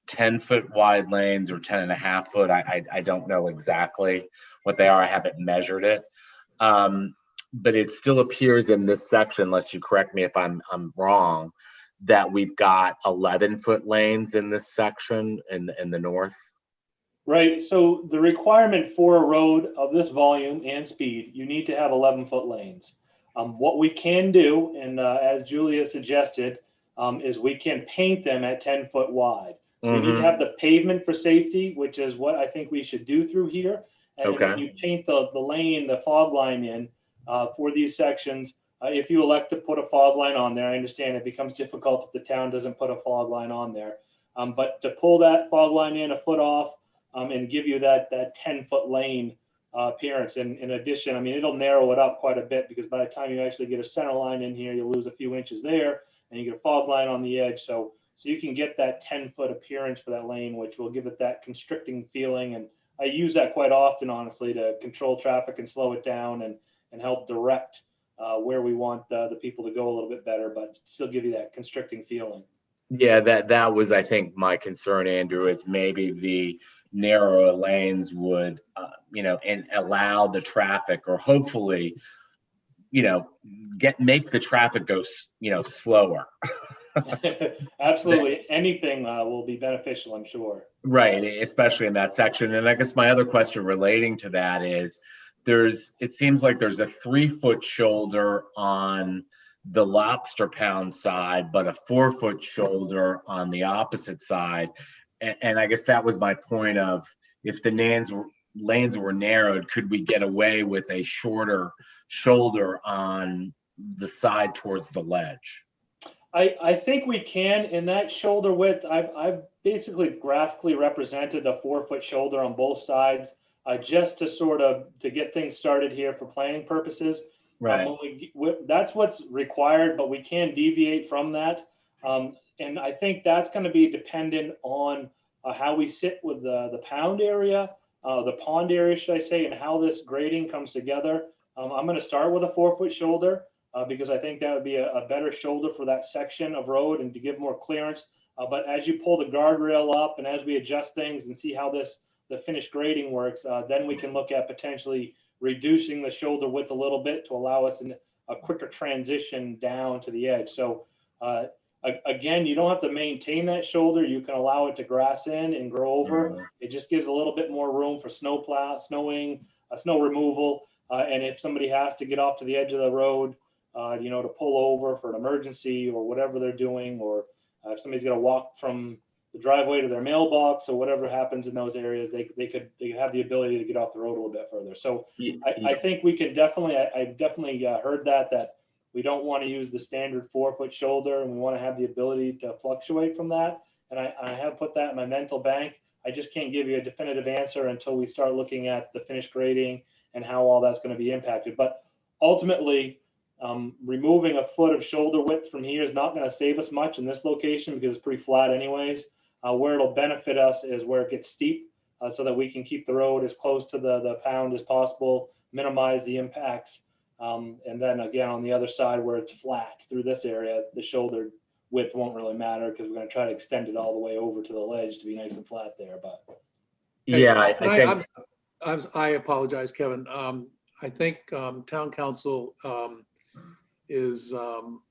10-foot wide lanes or 10.5 foot. I don't know exactly what they are. I haven't measured it. But it still appears in this section, unless you correct me if I'm wrong, that we've got 11-foot lanes in this section in the north. Right. So the requirement for a road of this volume and speed, you need to have 11-foot lanes. What we can do, and as Julia suggested, is we can paint them at 10-foot wide. So you need to have the pavement for safety, which is what I think we should do through here. And Okay. when you paint the lane, the fog line in for these sections, if you elect to put a fog line on there, I understand it becomes difficult if the town doesn't put a fog line on there. But to pull that fog line in a foot off and give you that 10-foot lane appearance. And in addition, I mean, it'll narrow it up quite a bit, because by the time you actually get a center line in here, you'll lose a few inches there, and you get a fog line on the edge. So you can get that 10-foot appearance for that lane, which will give it that constricting feeling. And I use that quite often, honestly, to control traffic and slow it down and help direct where we want the people to go a little bit better, but still give you that constricting feeling. Yeah, that was, I think, my concern, Andrew, is maybe the narrower lanes would, and allow the traffic, or hopefully, make the traffic go, slower. Absolutely. Anything will be beneficial, I'm sure. Right, especially in that section. And I guess my other question relating to that is, it seems like there's a 3-foot shoulder on the Lobster Pound side, but a 4-foot shoulder on the opposite side. And I guess that was my point of, if the lanes were narrowed, could we get away with a shorter shoulder on the side towards the ledge? I think we can. In that shoulder width, I've basically graphically represented a 4-foot shoulder on both sides, just to get things started here for planning purposes. Right. That's what's required, but we can deviate from that. And I think that's going to be dependent on how we sit with the pound area, the pond area, should I say, and how this grading comes together. I'm going to start with a 4-foot shoulder because I think that would be a better shoulder for that section of road and to give more clearance. But as you pull the guardrail up and as we adjust things and see how the finished grading works, then we can look at potentially reducing the shoulder width a little bit to allow us a quicker transition down to the edge. So again, you don't have to maintain that shoulder. You can allow it to grass in and grow over. It just gives a little bit more room for snowing, snow removal. And if somebody has to get off to the edge of the road, to pull over for an emergency or whatever they're doing, or if somebody's going to walk from the driveway to their mailbox or whatever happens in those areas, they could have the ability to get off the road a little bit further. So I think we can definitely, I definitely heard that we don't want to use the standard 4-foot shoulder, and we want to have the ability to fluctuate from that. And I have put that in my mental bank. I just can't give you a definitive answer until we start looking at the finished grading and how all that's going to be impacted. But ultimately, Removing a foot of shoulder width from here is not going to save us much in this location because it's pretty flat anyways. Where it'll benefit us is where it gets steep, so that we can keep the road as close to the pound as possible, minimize the impacts. And then again, on the other side where it's flat through this area, the shoulder width won't really matter because we're going to try to extend it all the way over to the ledge to be nice and flat there. But Yeah, I think, I apologize, Kevin. I think town council is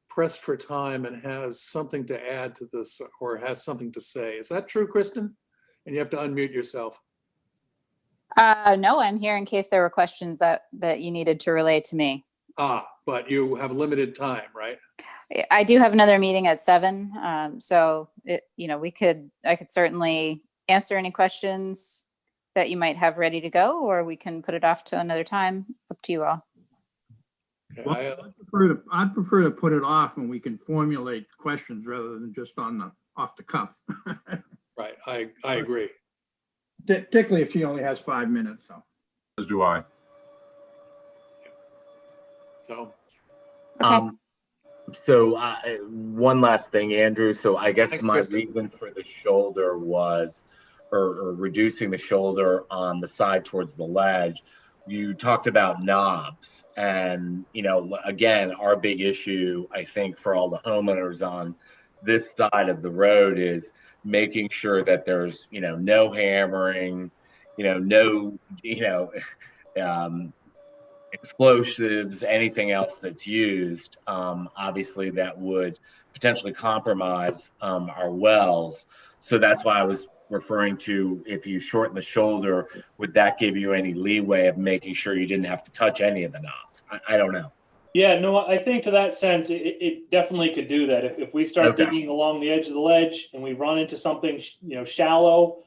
pressed for time and has something to add to this, or has something to say. Is that true, Kristen? And you have to unmute yourself. No, I'm here in case there were questions that you needed to relay to me. But you have limited time, right? I do have another meeting at 7. So I could certainly answer any questions that you might have ready to go, or we can put it off to another time. Up to you all. Okay, Well, I'd prefer to put it off when we can formulate questions rather than just off the cuff. right, I agree. Particularly if she only has 5 minutes, so. As do I. So, Okay. So one last thing, Andrew. So I guess Thanks, my Kristen. reason for the shoulder was, or reducing the shoulder on the side towards the ledge. You talked about knobs, and again, our big issue, I think, for all the homeowners on this side of the road is making sure that there's no hammering, no explosives, anything else that's used. Obviously, that would potentially compromise our wells. So that's why I was referring to, if you shorten the shoulder, would that give you any leeway of making sure you didn't have to touch any of the knobs? I don't know. yeah, no, I think to that sense, it definitely could do that. If we start Okay. digging along the edge of the ledge and we run into something, shallow,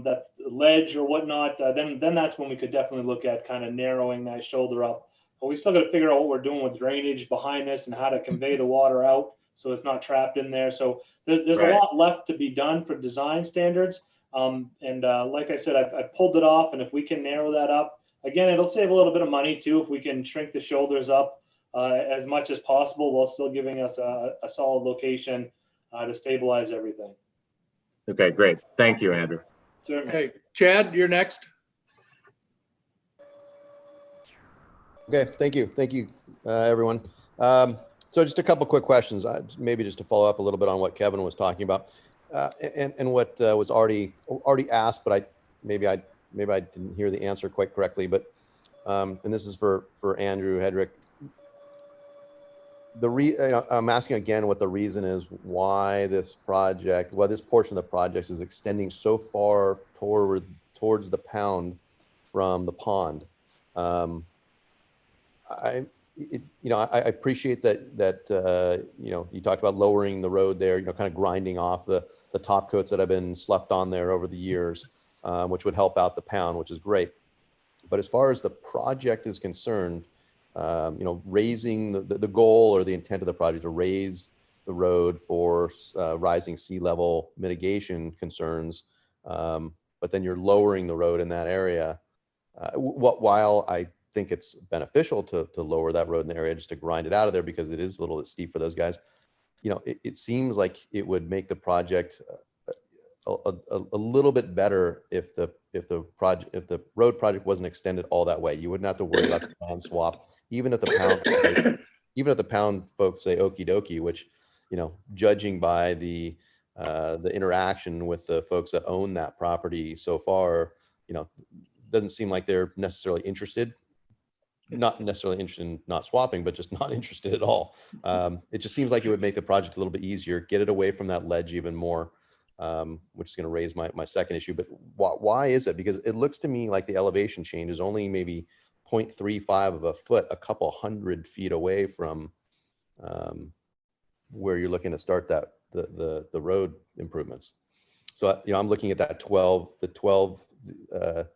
that's ledge or whatnot, then that's when we could definitely look at kind of narrowing that shoulder up. But we still got to figure out what we're doing with drainage behind this and how to convey the water out so it's not trapped in there. So there's Right. a lot left to be done for design standards. Like I said, I've pulled it off, and if we can narrow that up, again, it'll save a little bit of money too if we can shrink the shoulders up as much as possible while still giving us a solid location to stabilize everything. Okay, great. Thank you, Andrew. Certainly. Okay, Chad, you're next. Okay, thank you. Thank you, everyone. So just a couple quick questions, maybe just to follow up a little bit on what Kevin was talking about, and what was already asked, but maybe I didn't hear the answer quite correctly. But and this is for Andrew Hedrick. I'm asking again what the reason is why this portion of the project is extending so far towards the pound from the pond. I appreciate that you talked about lowering the road there, kind of grinding off the top coats that have been sloughed on there over the years, which would help out the pound, which is great. But as far as the project is concerned, raising the goal or the intent of the project to raise the road for rising sea level mitigation concerns, but then you're lowering the road in that area. While I think it's beneficial to lower that road in the area just to grind it out of there because it is a little bit steep for those guys, it seems like it would make the project a little bit better if the road project wasn't extended all that way. You wouldn't have to worry about the land swap, even if the pound folks say okie dokie, which judging by the interaction with the folks that own that property so far, doesn't seem like they're necessarily interested. Not necessarily interested in not swapping, but just not interested at all. It just seems like it would make the project a little bit easier, get it away from that ledge even more, which is going to raise my second issue. But why is it? Because it looks to me like the elevation change is only maybe 0.35 of a foot, a couple 100 feet away from where you're looking to start the road improvements. So I'm looking at that 12, the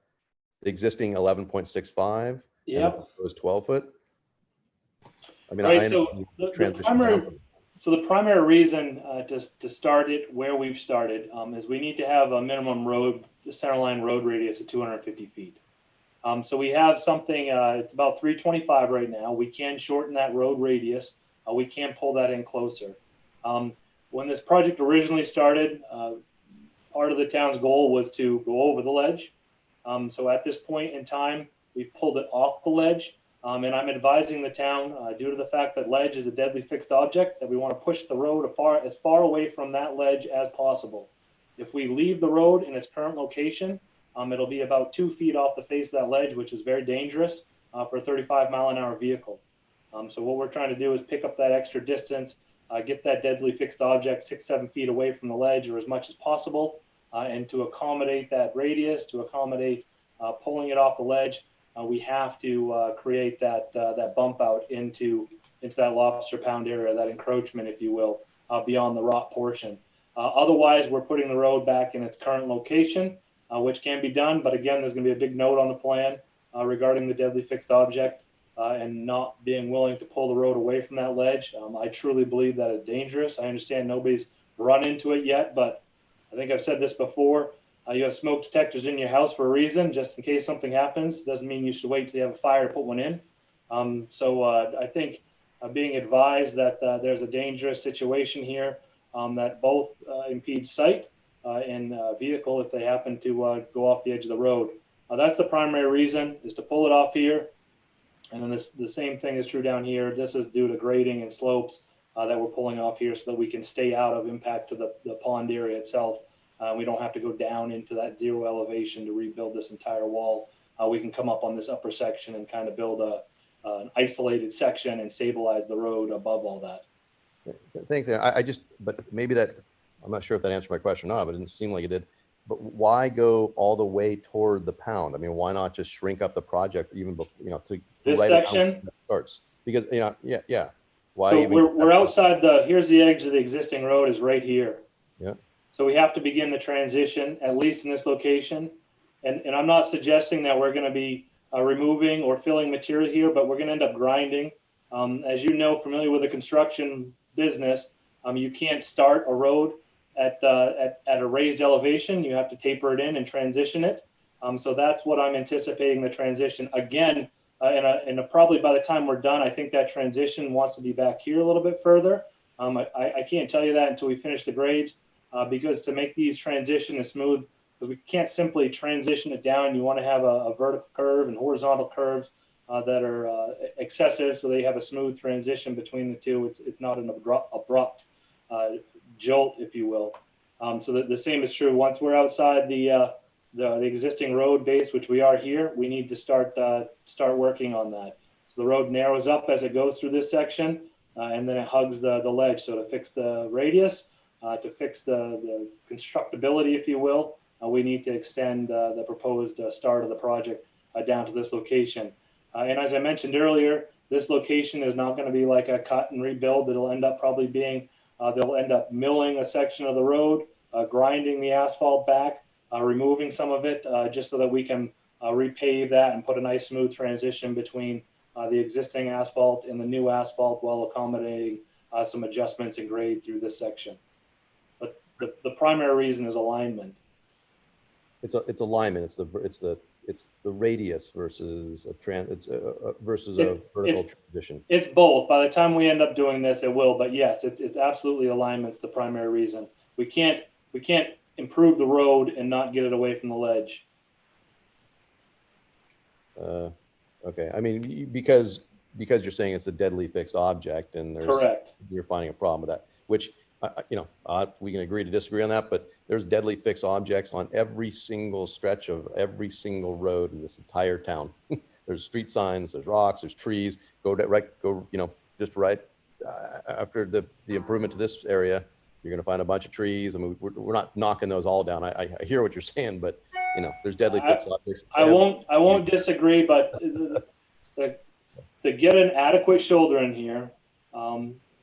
existing 11.65. Yep. Those 12 foot. I mean, Right, I so know the transition primary- down from- So the primary reason to start it where we've started is we need to have a minimum road, the center line road radius of 250 feet. So we have something, it's about 325 right now. We can shorten that road radius. We can pull that in closer. When this project originally started, part of the town's goal was to go over the ledge. So at this point in time, we've pulled it off the ledge. And I'm advising the town, due to the fact that ledge is a deadly fixed object, that we want to push the road as far away from that ledge as possible. If we leave the road in its current location, it'll be about 2 feet off the face of that ledge, which is very dangerous for a 35-mile-an-hour vehicle. So what we're trying to do is pick up that extra distance, get that deadly fixed object 6-7 feet away from the ledge or as much as possible, and to accommodate that radius, to accommodate pulling it off the ledge, we have to create that bump out into that lobster pound area, that encroachment, if you will, beyond the rot portion. Otherwise, we're putting the road back in its current location, which can be done. But again, there's going to be a big note on the plan regarding the deadly fixed object and not being willing to pull the road away from that ledge. I truly believe that it's dangerous. I understand nobody's run into it yet, but I think I've said this before. You have smoke detectors in your house for a reason, just in case something happens. Doesn't mean you should wait till you have a fire to put one in. So I think being advised that there's a dangerous situation here that both impede sight and vehicle if they happen to go off the edge of the road. That's the primary reason, is to pull it off here. And then the same thing is true down here. This is due to grading and slopes that we're pulling off here so that we can stay out of impact to the pond area itself. We don't have to go down into that zero elevation to rebuild this entire wall. We can come up on this upper section and kind of build an isolated section and stabilize the road above all that. Thanks. I just, but maybe that, I'm not sure if that answered my question or not, but it didn't seem like it did. But why go all the way toward the pound? I mean, why not just shrink up the project even before, to This right section that starts? Because, yeah. Why? So even, we're outside here's the edge of the existing road is right here. Yeah. So we have to begin the transition, at least in this location. And I'm not suggesting that we're going to be removing or filling material here, but we're going to end up grinding. As you know, familiar with the construction business, you can't start a road at a raised elevation. You have to taper it in and transition it. So that's what I'm anticipating the transition. Again, and probably by the time we're done, I think that transition wants to be back here a little bit further. I can't tell you that until we finish the grades, because to make these transition as smooth, because we can't simply transition it down. You want to have a vertical curve and horizontal curves that are excessive, so they have a smooth transition between the two. It's not an abrupt jolt, if you will. So the same is true once we're outside the existing road base, which we are here. We need to start working on that. So the road narrows up as it goes through this section, and then it hugs the ledge. So to fix the radius, to fix the constructability, if you will, we need to extend the proposed start of the project down to this location. And as I mentioned earlier, this location is not going to be like a cut and rebuild. It'll end up probably being, they'll end up milling a section of the road, grinding the asphalt back, removing some of it, just so that we can repave that and put a nice smooth transition between the existing asphalt and the new asphalt, while accommodating some adjustments in grade through this section. But the primary reason is alignment. it's alignment. It's the radius versus a vertical transition. It's both. By the time we end up doing this, it will. But yes, it's absolutely alignment's the primary reason. We can't improve the road and not get it away from the ledge. Okay. I mean, because you're saying it's a deadly fixed object, and Correct. You're finding a problem with that, which we can agree to disagree on that, but there's deadly fixed objects on every single stretch of every single road in this entire town. There's street signs, there's rocks, there's trees. Just right after the improvement to this area, you're going to find a bunch of trees. I mean, we're not knocking those all down. I hear what you're saying, but there's deadly fixed objects. I won't disagree, but to get an adequate shoulder in here.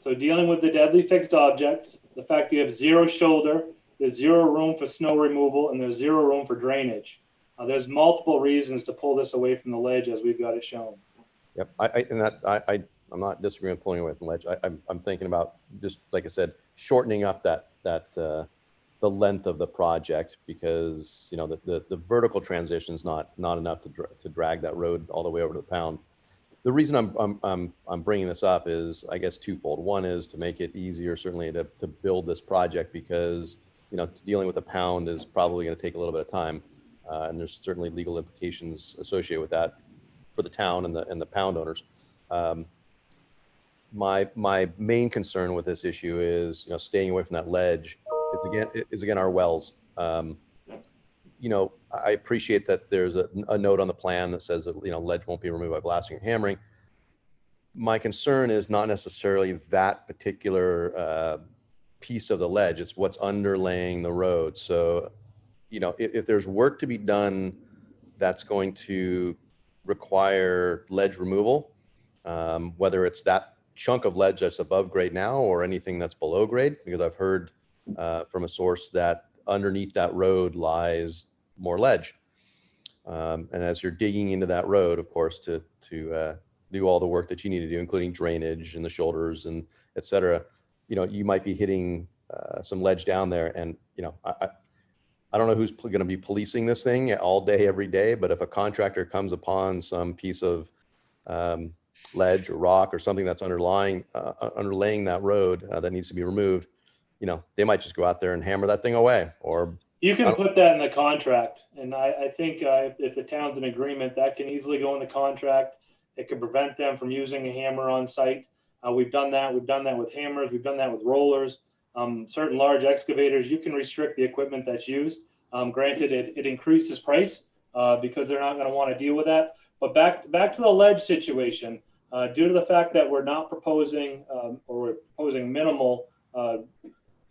So dealing with the deadly fixed objects, the fact you have zero shoulder, there's zero room for snow removal, and there's zero room for drainage. There's multiple reasons to pull this away from the ledge as we've got it shown. Yep, I'm not disagreeing with pulling away from the ledge. I'm thinking about, just like I said, shortening up that the length of the project, because, you know, the vertical transition is not enough to drag that road all the way over to the pound. The reason I'm bringing this up is, I guess, twofold. One is to make it easier, certainly, to build this project, because, you know, dealing with a pound is probably going to take a little bit of time, and there's certainly legal implications associated with that for the town and the pound owners. My main concern with this issue is, you know, staying away from that ledge is again our wells. You know, I appreciate that there's a note on the plan that says that, you know, ledge won't be removed by blasting or hammering. My concern is not necessarily that particular piece of the ledge. It's what's underlaying the road. So, you know, if there's work to be done that's going to require ledge removal, whether it's that chunk of ledge that's above grade now or anything that's below grade, because I've heard from a source that underneath that road lies more ledge. And as you're digging into that road, of course, to do all the work that you need to do, including drainage and the shoulders and et cetera, you know, you might be hitting some ledge down there. And, you know, I don't know who's going to be policing this thing all day, every day, but if a contractor comes upon some piece of ledge or rock or something that's underlaying that road that needs to be removed, you know, they might just go out there and hammer that thing away. Or you can put that in the contract. And I think if the town's in agreement, that can easily go in the contract. It could prevent them from using a hammer on site. We've done that. We've done that with hammers. We've done that with rollers. Certain large excavators, you can restrict the equipment that's used. Granted, it increases price because they're not going to want to deal with that. But back to the ledge situation, due to the fact that we're not proposing or we're proposing minimal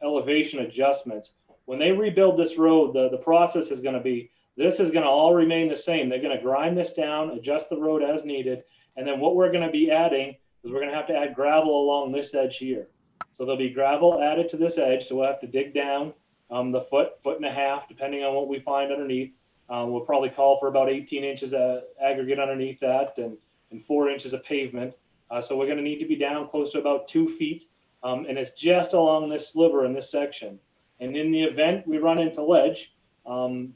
elevation adjustments, when they rebuild this road, the process is going to be, this is going to all remain the same. They're going to grind this down, adjust the road as needed. And then what we're going to be adding is we're going to have to add gravel along this edge here. So there'll be gravel added to this edge. So we'll have to dig down the foot and a half, depending on what we find underneath. We'll probably call for about 18 inches of aggregate underneath that and 4 inches of pavement. So we're going to need to be down close to about 2 feet. And it's just along this sliver in this section. And in the event we run into ledge,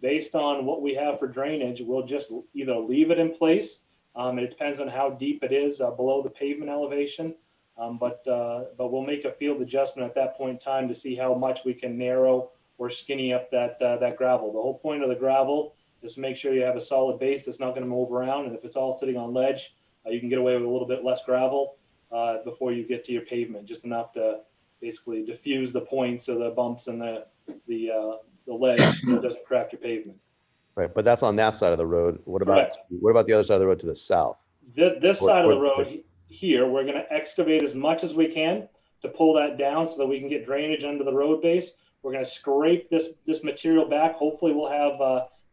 based on what we have for drainage, we'll just either leave it in place. It depends on how deep it is below the pavement elevation. But we'll make a field adjustment at that point in time to see how much we can narrow or skinny up that gravel. The whole point of the gravel is to make sure you have a solid base that's not going to move around. And if it's all sitting on ledge, you can get away with a little bit less gravel before you get to your pavement, just enough to basically diffuse the points of the bumps and the ledge so it doesn't crack your pavement. Right, but that's on that side of the road. What about the other side of the road to the south? This side of the road here, we're going to excavate as much as we can to pull that down so that we can get drainage under the road base. We're going to scrape this material back. Hopefully we'll have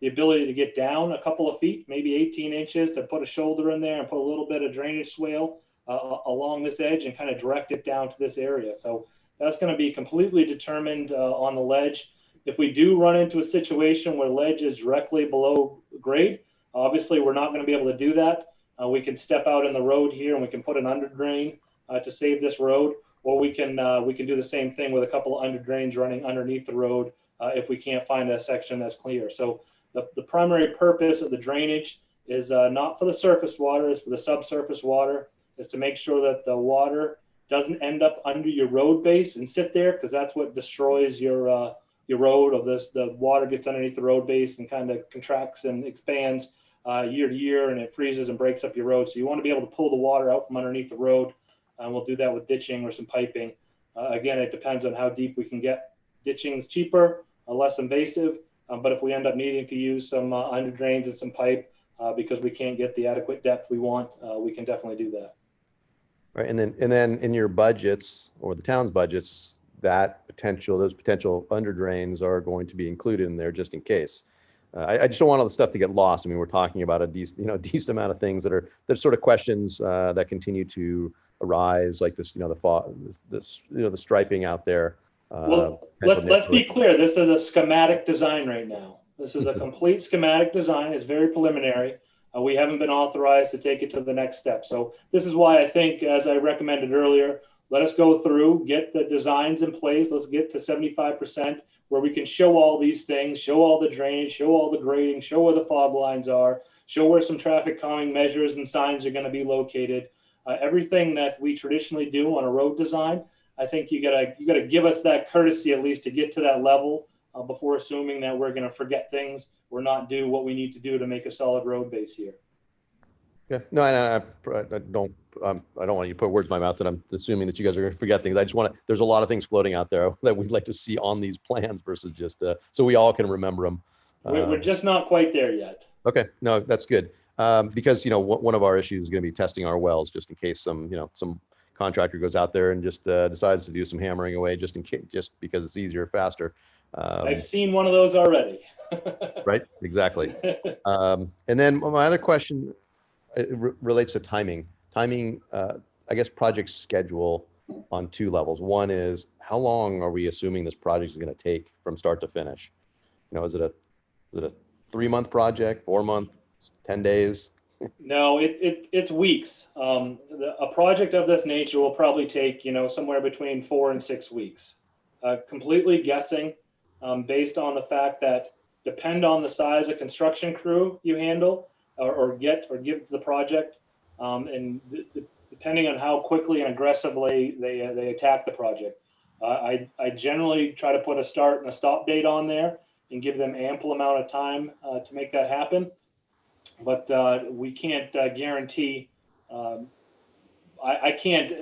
the ability to get down a couple of feet, maybe 18 inches, to put a shoulder in there and put a little bit of drainage swale along this edge and kind of direct it down to this area. So that's going to be completely determined on the ledge. If we do run into a situation where ledge is directly below grade, obviously we're not going to be able to do that. We can step out in the road here and we can put an under drain to save this road, or we can do the same thing with a couple of under drains running underneath the road if we can't find a section that's clear. So the primary purpose of the drainage is not for the surface water, it's for the subsurface water, is to make sure that the water doesn't end up under your road base and sit there, because that's what destroys your road. The water gets underneath the road base and kind of contracts and expands year to year, and it freezes and breaks up your road. So you want to be able to pull the water out from underneath the road, and we'll do that with ditching or some piping. Again, it depends on how deep we can get. Ditching is cheaper, less invasive, but if we end up needing to use some under drains and some pipe because we can't get the adequate depth we want, we can definitely do that. Right, and then in your budgets or the town's budgets, those potential under drains are going to be included in there just in case. I just don't want all the stuff to get lost. I mean, we're talking about a decent amount of things that are sort of questions that continue to arise, like this, the striping out there. Well, let's be clear. This is a schematic design right now. This is a complete schematic design. It's very preliminary. We haven't been authorized to take it to the next step. So this is why I think, as I recommended earlier, let us go through, get the designs in place. Let's get to 75% where we can show all these things, show all the drainage, show all the grading, show where the fog lines are, show where some traffic calming measures and signs are going to be located. Everything that we traditionally do on a road design, I think you gotta give us that courtesy at least to get to that level before assuming that we're going to forget things or not do what we need to do to make a solid road base here. Yeah, no, I don't want you to put words in my mouth that I'm assuming that you guys are going to forget things. I just want to, there's a lot of things floating out there that we'd like to see on these plans versus just, so we all can remember them. We're just not quite there yet. Okay, no, that's good. Because, you know, one of our issues is going to be testing our wells just in case some contractor goes out there and just decides to do some hammering away just in case, just because it's easier, faster. I've seen one of those already. Right, exactly. And then my other question relates to timing. I guess project schedule on two levels. One is, how long are we assuming this project is going to take from start to finish? You know, is it a 3-month project, 4 months, 10 days? No, it's weeks. A project of this nature will probably take, somewhere between 4 and 6 weeks. Completely guessing, based on the fact that depend on the size of construction crew you handle or give to the project, and depending on how quickly and aggressively they attack the project. I generally try to put a start and a stop date on there and give them ample amount of time to make that happen. But we can't guarantee, I can't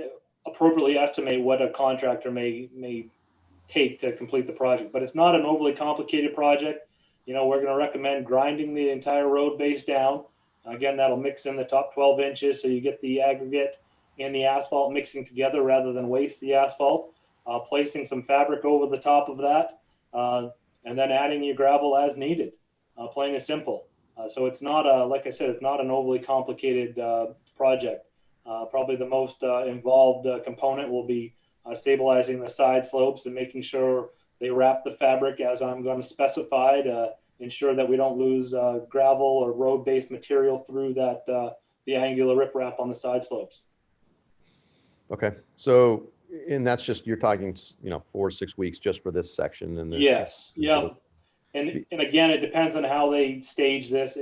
appropriately estimate what a contractor may take to complete the project, but it's not an overly complicated project. We're going to recommend grinding the entire road base down. Again, that'll mix in the top 12 inches so you get the aggregate and the asphalt mixing together rather than waste the asphalt. Placing some fabric over the top of that, and then adding your gravel as needed, plain and simple. So it's not like I said, it's not an overly complicated project. Probably the most involved component will be stabilizing the side slopes and making sure they wrap the fabric as I'm going to specify to ensure that we don't lose gravel or road-based material through that the angular riprap on the side slopes. Okay, so, and that's just, you're talking, 4 or 6 weeks just for this section, and yes, yeah. And again, it depends on how they stage this.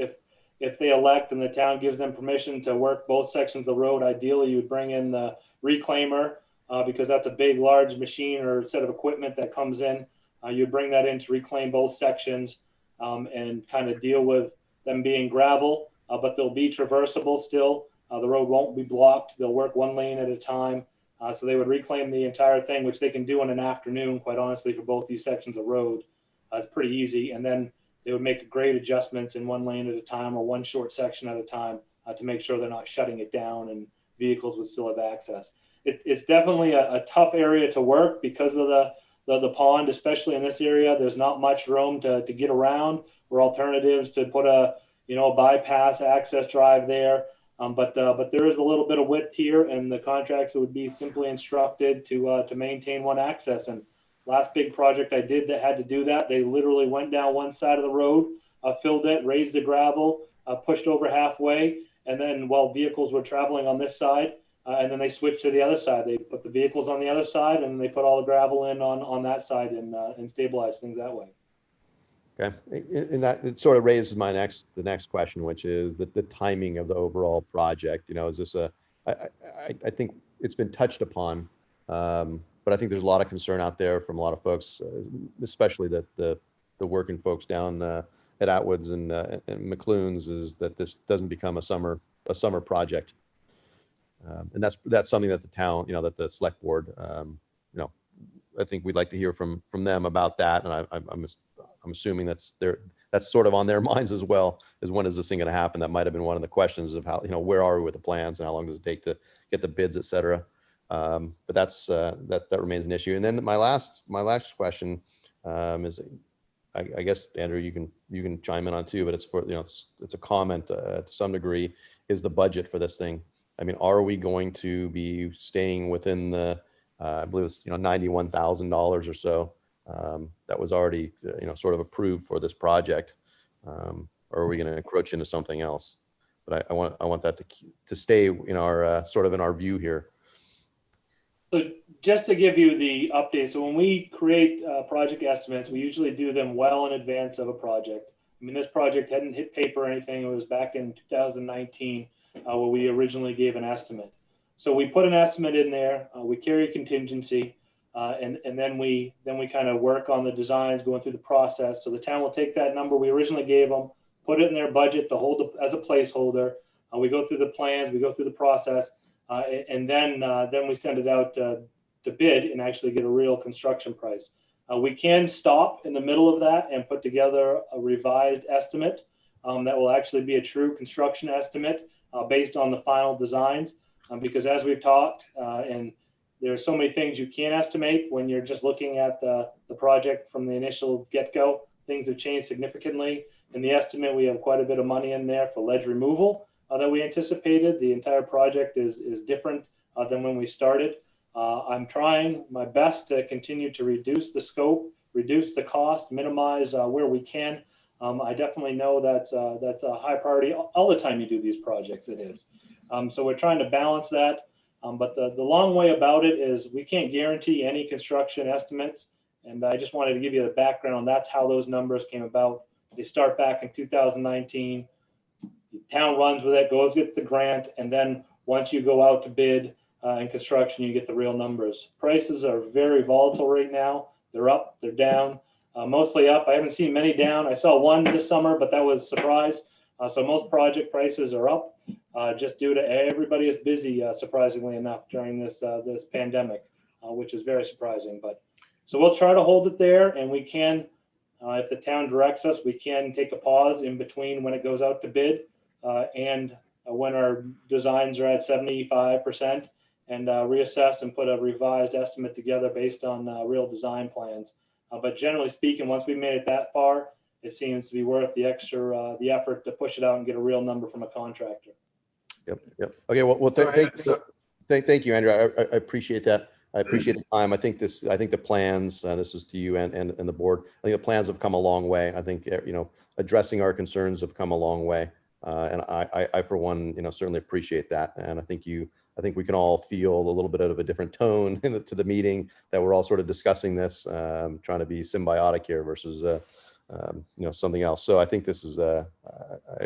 If they elect and the town gives them permission to work both sections of the road, ideally you would bring in the reclaimer because that's a big, large machine or set of equipment that comes in. You'd bring that in to reclaim both sections and kind of deal with them being gravel, but they'll be traversable still. The road won't be blocked. They'll work one lane at a time. So they would reclaim the entire thing, which they can do in an afternoon, quite honestly, for both these sections of road. It's pretty easy. And then they would make grade adjustments in one lane at a time or one short section at a time to make sure they're not shutting it down and vehicles would still have access. It's definitely a tough area to work because of the pond, especially in this area. There's not much room to get around or alternatives to put a bypass access drive there. But there is a little bit of width here, and the contractor would be simply instructed to maintain one access. And last big project I did that had to do that, they literally went down one side of the road, filled it, raised the gravel, pushed over halfway, and then while vehicles were traveling on this side, and then they switched to the other side. They put the vehicles on the other side, and they put all the gravel in on that side and stabilized things that way. Okay, and that it sort of raises the next question, which is the timing of the overall project. Is this I think it's been touched upon, but I think there's a lot of concern out there from a lot of folks, especially the working folks down at Atwoods and McClunes, is that this doesn't become a summer project, and that's something that the town, that the select board, I think we'd like to hear from them about that, and I'm assuming that's sort of on their minds as well, is when is this thing going to happen? That might have been one of the questions of how, where are we with the plans and how long does it take to get the bids, et cetera. But that remains an issue. And then my last question is, I guess, Andrew, you can chime in on too, but it's for, it's a comment to some degree, is the budget for this thing. I mean, are we going to be staying within the, I believe it's, $91,000 or so that was already, sort of approved for this project, or are we going to encroach into something else? But I want that to stay in our sort of in our view here. So just to give you the update, so when we create project estimates, we usually do them well in advance of a project. I mean, this project hadn't hit paper or anything. It was back in 2019 where we originally gave an estimate. So we put an estimate in there. We carry contingency, and then we kind of work on the designs, going through the process. So the town will take that number we originally gave them, put it in their budget to hold as a placeholder. We go through the plans, we go through the process, and then we send it out to bid and actually get a real construction price. We can stop in the middle of that and put together a revised estimate that will actually be a true construction estimate based on the final designs. Because as we've talked, and there are so many things you can't estimate when you're just looking at the project from the initial get-go. Things have changed significantly. In the estimate, we have quite a bit of money in there for ledge removal that we anticipated. The entire project is different than when we started. I'm trying my best to continue to reduce the scope, reduce the cost, minimize where we can. I definitely know that's a high priority all the time you do these projects, it is. So we're trying to balance that. But the long way about it is we can't guarantee any construction estimates. And I just wanted to give you the background. That's how those numbers came about. They start back in 2019. The town runs with it, gets the grant. And then once you go out to bid in construction, you get the real numbers. Prices are very volatile right now. They're up, they're down, mostly up. I haven't seen many down. I saw one this summer, but that was a surprise. So most project prices are up just due to everybody is busy, surprisingly enough, during this pandemic, which is very surprising. But so we'll try to hold it there, and we can, if the town directs us, we can take a pause in between when it goes out to bid and when our designs are at 75%, and reassess and put a revised estimate together based on real design plans. But generally speaking, once we made it that far, it seems to be worth the extra, the effort to push it out and get a real number from a contractor. Yep. Okay. Well, thank you, Andrew. I appreciate that. I appreciate the time. I think the plans, this is to you and the board. I think the plans have come a long way. I think, addressing our concerns have come a long way. And I, for one, certainly appreciate that. And I think we can all feel a little bit of a different tone to the meeting, that we're all sort of discussing this, trying to be symbiotic here versus, something else. So I think this is, I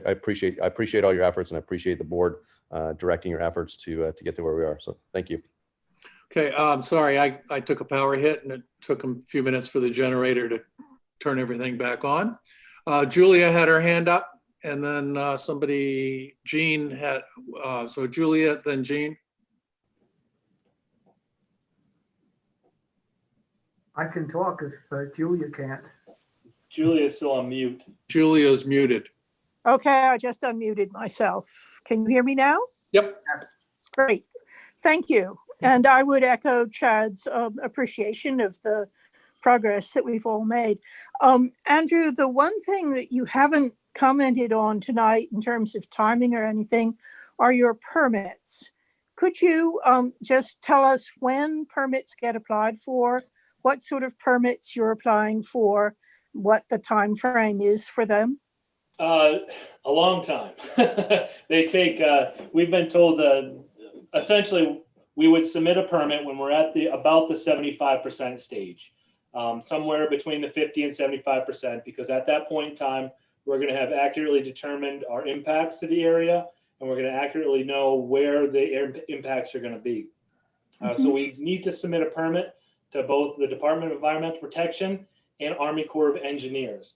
appreciate all your efforts, and I appreciate the board directing your efforts to get to where we are. So thank you. Okay, sorry, I took a power hit and it took a few minutes for the generator to turn everything back on. Julia had her hand up, and then Jean had, so Julia, then Jean. I can talk if Julia can't. Julia is still on mute. Julia's muted. Okay, I just unmuted myself. Can you hear me now? Yep. Yes. Great. Thank you. And I would echo Chad's appreciation of the progress that we've all made. Andrew, the one thing that you haven't commented on tonight in terms of timing or anything are your permits. Could you just tell us when permits get applied for, what sort of permits you're applying for, what the time frame is for them? A long time. They take, we've been told essentially we would submit a permit when we're at about the 75% stage, somewhere between the 50 and 75%, because at that point in time, we're going to have accurately determined our impacts to the area, and we're going to accurately know where the impacts are going to be. So we need to submit a permit to both the Department of Environmental Protection and Army Corps of Engineers.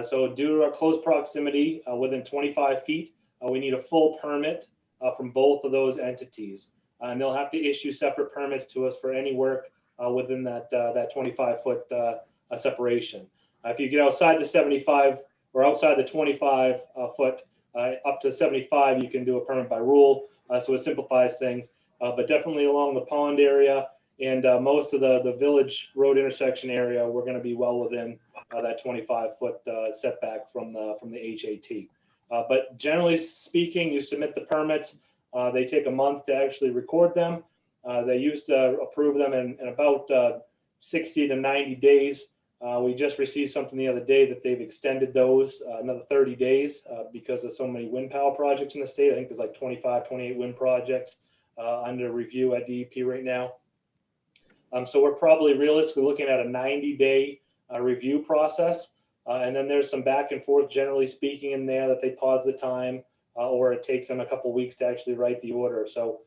So due to our close proximity within 25 feet, we need a full permit from both of those entities. And they'll have to issue separate permits to us for any work within that 25-foot separation. If you get outside the 75 or outside the 25 foot up to 75, you can do a permit by rule. So it simplifies things, but definitely along the pond area and most of the village road intersection area, we're going to be well within that 25-foot setback from the HAT. But generally speaking, you submit the permits. They take a month to actually record them. They used to approve them in about 60 to 90 days. We just received something the other day that they've extended those another 30 days because of so many wind power projects in the state. I think there's like 25, 28 wind projects under review at DEP right now. So we're probably realistically looking at a 90-day review process. And then there's some back and forth, generally speaking, in there that they pause the time or it takes them a couple weeks to actually write the order. So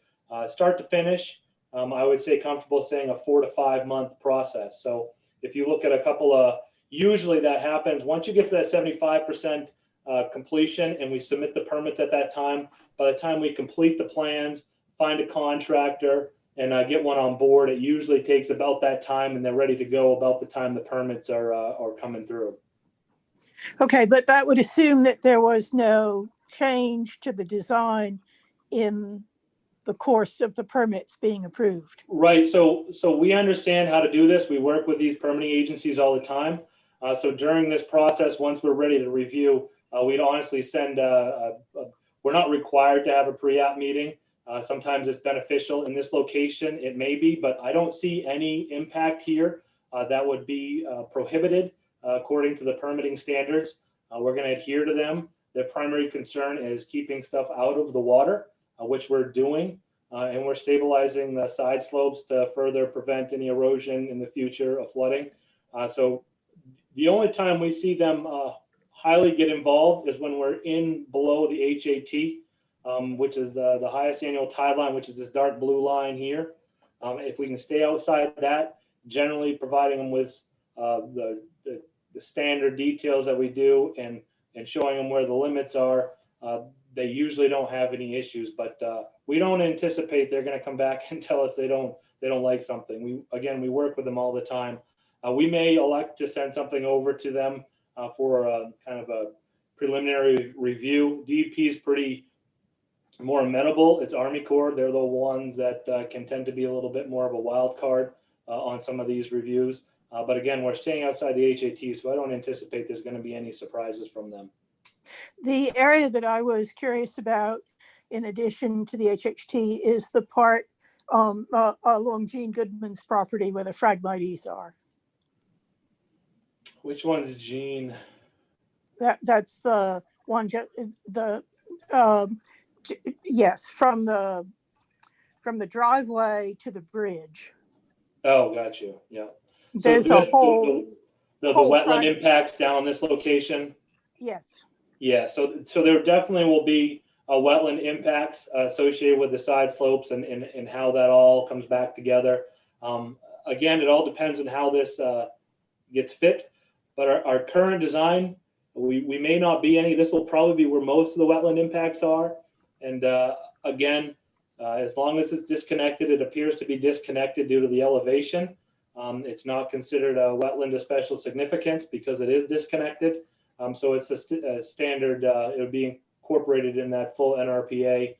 start to finish, I would say comfortable saying a 4 to 5 month process. So if you look at a couple of, usually that happens once you get to that 75% completion and we submit the permits at that time. By the time we complete the plans, find a contractor and get one on board, it usually takes about that time and they're ready to go about the time the permits are coming through. Okay, but that would assume that there was no change to the design in the course of the permits being approved. Right. So we understand how to do this. We work with these permitting agencies all the time. So during this process, once we're ready to review, we'd honestly send we're not required to have a pre-app meeting. Sometimes it's beneficial. In this location, it may be, but I don't see any impact here that would be prohibited according to the permitting standards. We're going to adhere to them. Their primary concern is keeping stuff out of the water, which we're doing, and we're stabilizing the side slopes to further prevent any erosion in the future of flooding. So the only time we see them highly get involved is when we're in below the HAT, which is the highest annual tide line, which is this dark blue line here. If we can stay outside that, generally providing them with the standard details that we do and showing them where the limits are, they usually don't have any issues. But we don't anticipate they're going to come back and tell us they don't like something. We work with them all the time. We may elect to send something over to them for a kind of a preliminary review. DEP is pretty more amenable. It's Army Corps. They're the ones that can tend to be a little bit more of a wild card on some of these reviews. But again, we're staying outside the HAT, so I don't anticipate there's going to be any surprises from them. The area that I was curious about, in addition to the HHT, is the part along Gene Goodman's property where the Phragmites are. Which one's Gene? That's the one. Yes, from the driveway to the bridge. Oh, got you. Yeah. There's a whole the wetland impacts down this location. Yes. Yeah. So there definitely will be wetland impacts associated with the side slopes and how that all comes back together. Again, it all depends on how this gets fit. But our current design, we may not be any. This will probably be where most of the wetland impacts are. And again, as long as it's disconnected, it appears to be disconnected due to the elevation. It's not considered a wetland of special significance because it is disconnected. So it's a standard, it would be incorporated in that full NRPA,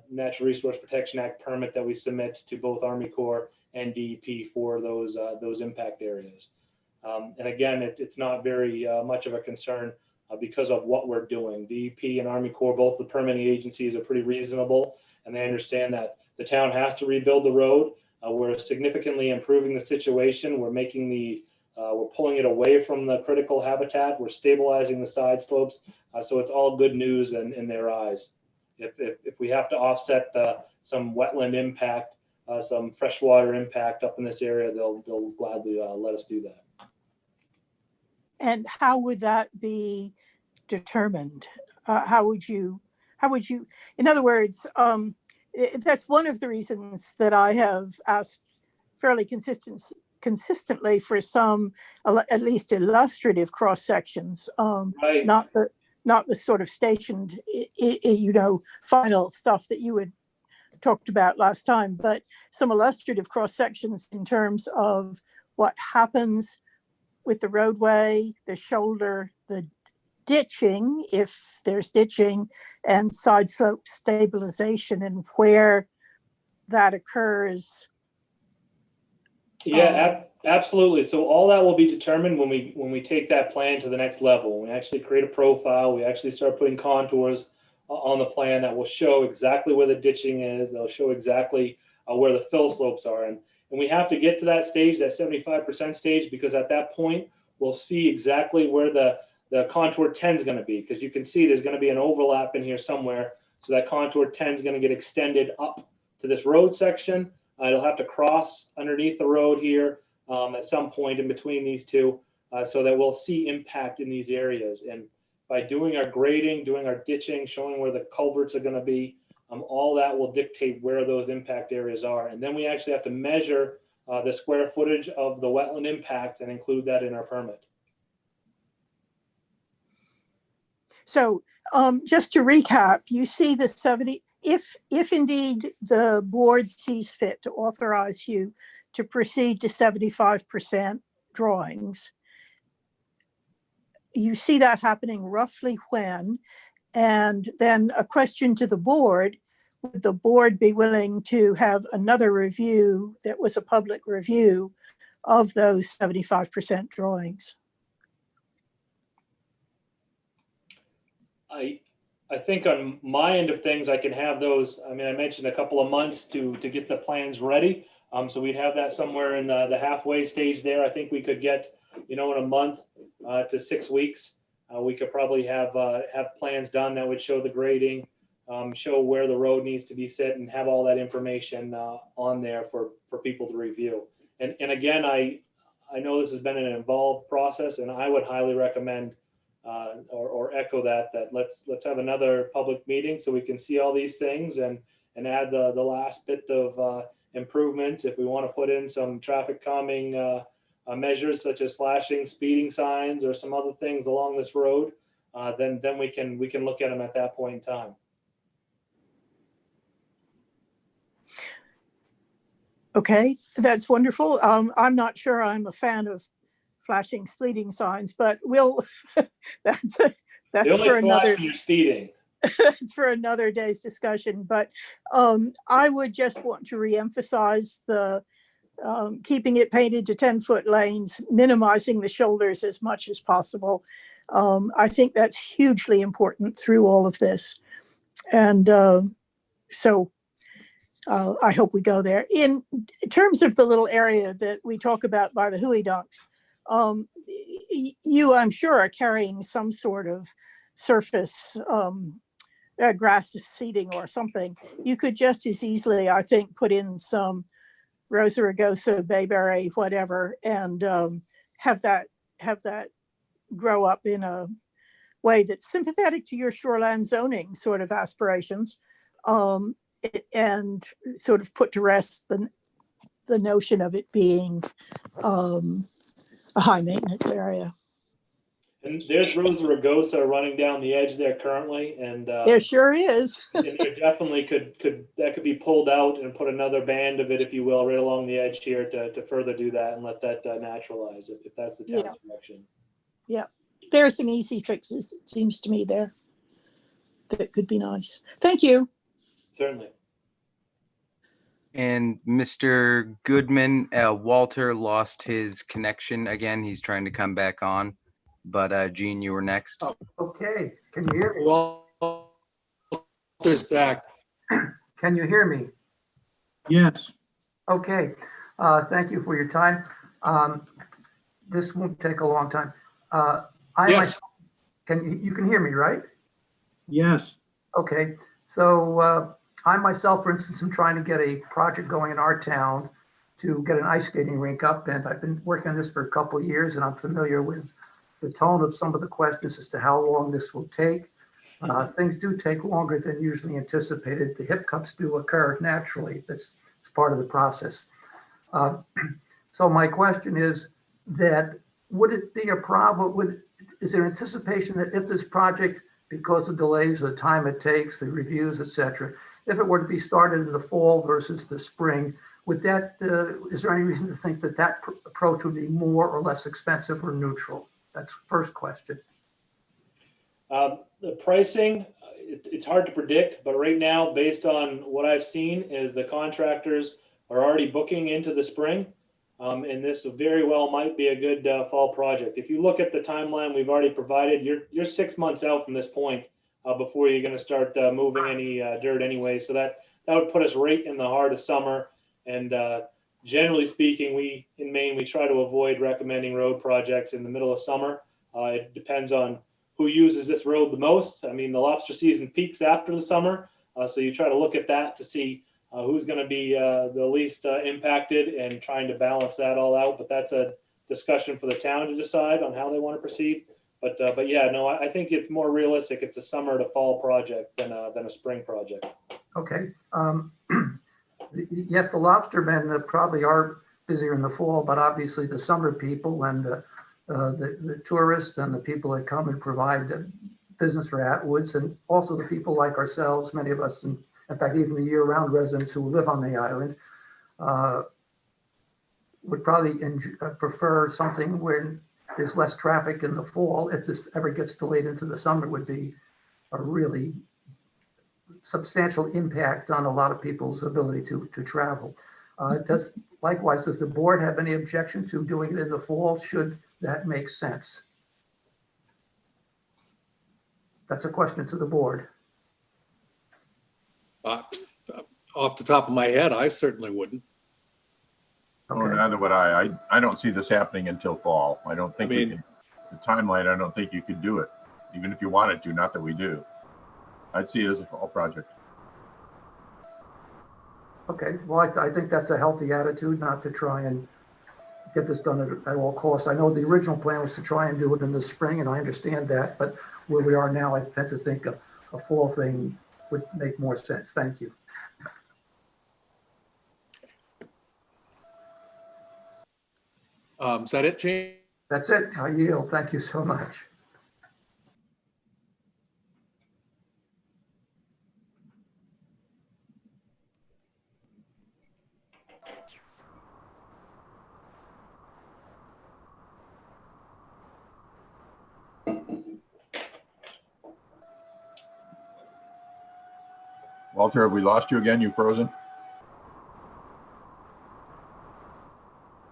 Natural Resource Protection Act permit that we submit to both Army Corps and DEP for those impact areas. And again, it's not very much of a concern because of what we're doing. DEP and Army Corps, both the permitting agencies, are pretty reasonable, and they understand that the town has to rebuild the road. We're significantly improving the situation. We're making we're pulling it away from the critical habitat. We're stabilizing the side slopes. So it's all good news in their eyes. If we have to offset some wetland impact, some freshwater impact up in this area, they'll gladly let us do that. And how would that be determined? How would you, in other words, that's one of the reasons that I have asked fairly consistently for some, at least illustrative cross sections, Right. not the sort of stationed, final stuff that you had talked about last time, but some illustrative cross sections in terms of what happens with the roadway, the shoulder, the ditching, if there's ditching, and side slope stabilization, and where that occurs. Yeah, absolutely. So all that will be determined when we take that plan to the next level. When we actually create a profile, we actually start putting contours on the plan that will show exactly where the ditching is. They'll show exactly where the fill slopes are. And we have to get to that stage, that 75% stage, because at that point, we'll see exactly where the contour 10 is going to be. Because you can see there's going to be an overlap in here somewhere. So that contour 10 is going to get extended up to this road section. It'll have to cross underneath the road here at some point in between these two, so that we'll see impact in these areas. And by doing our grading, doing our ditching, showing where the culverts are going to be, all that will dictate where those impact areas are. And then we actually have to measure the square footage of the wetland impact and include that in our permit. So just to recap, you see the 70, if indeed the board sees fit to authorize you to proceed to 75% drawings, you see that happening roughly when? And then a question to the board, would the board be willing to have another review that was a public review of those 75% drawings? I think on my end of things, I can have those. I mean, I mentioned a couple of months to get the plans ready. So we'd have that somewhere in the halfway stage there. I think we could get, in a month to 6 weeks, we could probably have plans done that would show the grading, show where the road needs to be set, and have all that information on there for people to review. And again, I know this has been an involved process, and I would highly recommend or echo that let's have another public meeting so we can see all these things and add the last bit of improvements. If we want to put in some traffic calming measures such as flashing, speeding signs, or some other things along this road, then we can look at them at that point in time. Okay, that's wonderful. I'm not sure I'm a fan of flashing speeding signs, but we'll that's for another. You're speeding. It's for another day's discussion. But I would just want to reemphasize the keeping it painted to 10-foot lanes, minimizing the shoulders as much as possible. I think that's hugely important through all of this, and so. I hope we go there. In terms of the little area that we talk about by the Huey Dunks, you, I'm sure, are carrying some sort of surface grass seeding or something. You could just as easily, I think, put in some Rosa rugosa, bayberry, whatever, and have that grow up in a way that's sympathetic to your shoreline zoning sort of aspirations. And sort of put to rest the notion of it being a high maintenance area. And there's Rosa rugosa running down the edge there currently, and there sure is. And there definitely could be pulled out and put another band of it, if you will, right along the edge here to further do that and let that naturalize if that's the town's direction. Yeah, there are some easy fixes, it seems to me, there that could be nice. Thank you. Certainly. And Mr. Goodman, Walter lost his connection again. He's trying to come back on, but Gene, you were next. Oh, okay, can you hear me? Walter's back. Can you hear me? Yes. Okay, thank you for your time. This won't take a long time. Yes. You can hear me, right? Yes. Okay, so I myself, for instance, am trying to get a project going in our town to get an ice skating rink up, and I've been working on this for a couple of years, and I'm familiar with the tone of some of the questions as to how long this will take. Things do take longer than usually anticipated. The hiccups do occur naturally. It's part of the process. So my question is that would it be a problem? Is there anticipation that if this project, because of delays, the time it takes, the reviews, et cetera, if it were to be started in the fall versus the spring, would that, is there any reason to think that that approach would be more or less expensive or neutral? That's the first question. The pricing, it's hard to predict, but right now, based on what I've seen, is the contractors are already booking into the spring. And this very well might be a good fall project. If you look at the timeline we've already provided, you're 6 months out from this point before you're going to start moving any dirt anyway. So that would put us right in the heart of summer. And generally speaking, in Maine, we try to avoid recommending road projects in the middle of summer. It depends on who uses this road the most. I mean, the lobster season peaks after the summer. So you try to look at that to see who's going to be the least impacted and trying to balance that all out. But that's a discussion for the town to decide on how they want to proceed. But yeah, no, I think it's more realistic. It's a summer to fall project than a spring project. Okay. Yes, the lobstermen probably are busier in the fall, but obviously the summer people and the tourists and the people that come and provide business for Atwoods, and also the people like ourselves, many of us, in fact, even the year-round residents who live on the island, would probably prefer something when there's less traffic in the fall. If this ever gets delayed into the summer, it would be a really substantial impact on a lot of people's ability to travel. Likewise, does the board have any objection to doing it in the fall? Should that make sense? That's a question to the board. Off the top of my head, I certainly wouldn't. Oh, Okay. neither would I. I don't see this happening until fall. I don't think I mean- we can, the timeline, I don't think you could do it, even if you wanted to, not that we do. I'd see it as a fall project. Okay, well, I think that's a healthy attitude, not to try and get this done at all costs. I know the original plan was to try and do it in the spring, and I understand that, but where we are now, I tend to think a fall thing would make more sense. Thank you. Is that it, Gene? That's it. I yield. Thank you so much. Walter, have we lost you again? You frozen?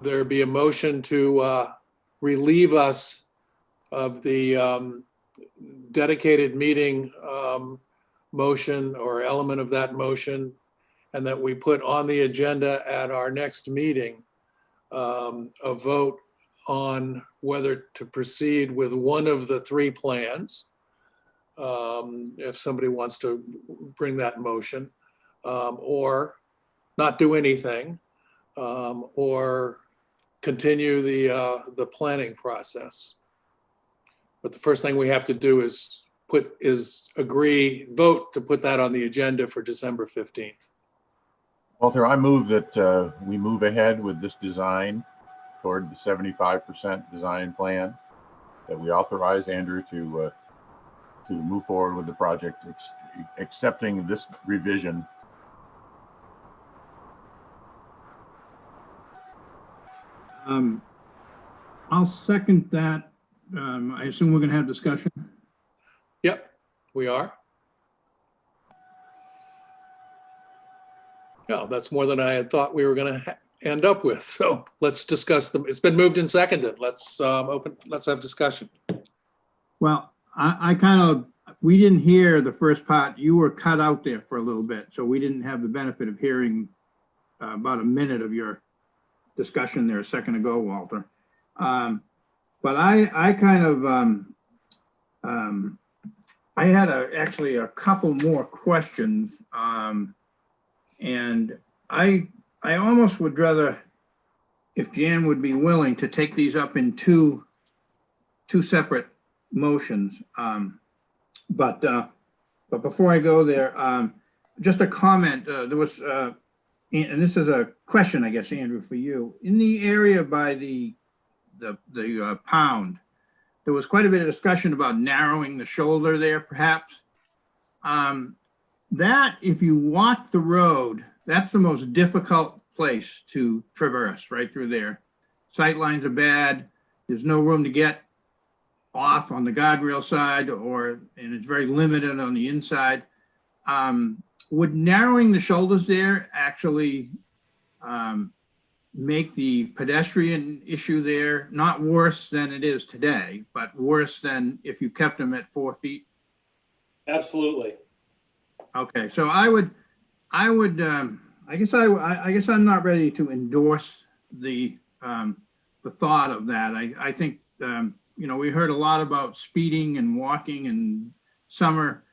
There be a motion to relieve us of the dedicated meeting motion or element of that motion, and that we put on the agenda at our next meeting a vote on whether to proceed with one of the three plans. If somebody wants to bring that motion, or not do anything, or continue the planning process. But the first thing we have to do is vote to put that on the agenda for December 15th. Walter, I move that we move ahead with this design toward the 75% design plan, that we authorize Andrew to move forward with the project, accepting this revision. I'll second that. I assume we're gonna have discussion. Yep, we are. Yeah, that's more than I had thought we were going to end up with. So let's discuss them. It's been moved and seconded. Let's have discussion. Well, we didn't hear the first part. You were cut out there for a little bit, so we didn't have the benefit of hearing about a minute of your discussion there a second ago, Walter. But I had actually a couple more questions. And I almost would rather, if Jan would be willing, to take these up in two separate motions. But before I go there, just a comment. There was, and this is a question, I guess, Andrew, for you. In the area by the pound, there was quite a bit of discussion about narrowing the shoulder there, perhaps. That, if you walk the road, that's the most difficult place to traverse, right through there. Sight lines are bad. There's no room to get off on the guardrail side, and it's very limited on the inside. Would narrowing the shoulders there actually make the pedestrian issue there not worse than it is today, but worse than if you kept them at 4 feet? Absolutely. Okay, so I guess I'm not ready to endorse the thought of that. I think we heard a lot about speeding and walking and summer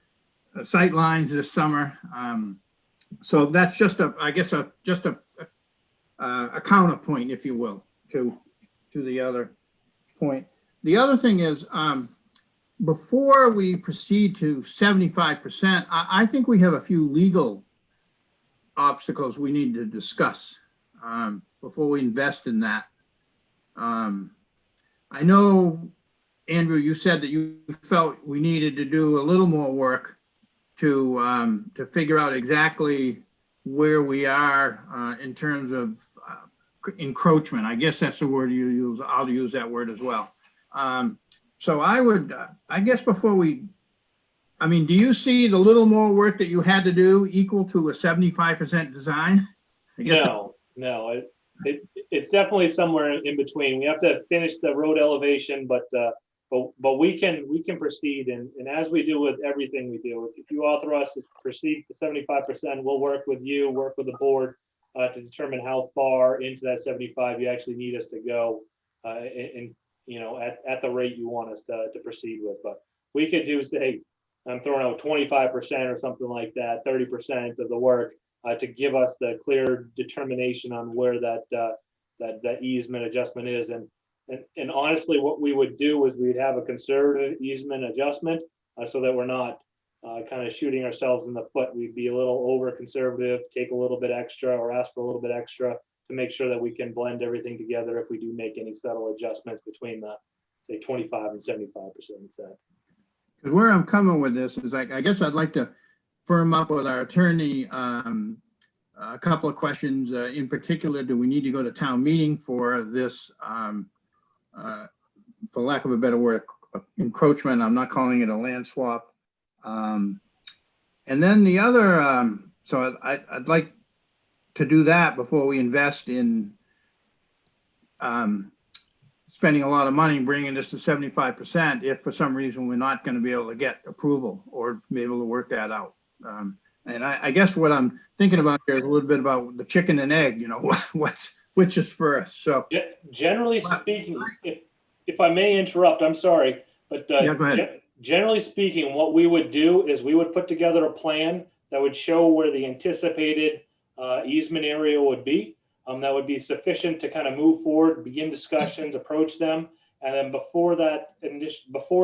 sight lines this summer. So that's just I guess a counterpoint, if you will, to the other point. The other thing is, before we proceed to 75%, I think we have a few legal obstacles we need to discuss before we invest in that. I know, Andrew, you said that you felt we needed to do a little more work to figure out exactly where we are in terms of encroachment. I guess that's the word you use. I'll use that word as well. So I would, I guess before do you see the little more work that you had to do equal to a 75% design? I guess No. It's definitely somewhere in between. We have to finish the road elevation, but we can proceed. And as we do with everything we do, if you authorize us to proceed to 75%, we'll work with you, work with the board to determine how far into that 75 you actually need us to go, and at the rate you want us to proceed with. But we could do, say, I'm throwing out 25% or something like that, 30% of the work to give us the clear determination on where that easement adjustment is. And honestly, what we would do is we'd have a conservative easement adjustment so that we're not kind of shooting ourselves in the foot. We'd be a little over conservative, take a little bit extra or ask for a little bit extra to make sure that we can blend everything together if we do make any subtle adjustments between the, say, 25 and 75%. Because where I'm coming with this is, I guess I'd like to firm up with our attorney a couple of questions. In particular, do we need to go to town meeting for this, for lack of a better word, encroachment? I'm not calling it a land swap. And then the other, so I'd like to do that before we invest in spending a lot of money bringing this to 75% if for some reason we're not going to be able to get approval or be able to work that out. And I guess what I'm thinking about here is a little bit about the chicken and egg, which is first. So generally speaking, if I may interrupt, I'm sorry, but yeah, go ahead. Generally speaking, what we would do is we would put together a plan that would show where the anticipated easement area would be. That would be sufficient to kind of move forward, begin discussions, approach them. And then before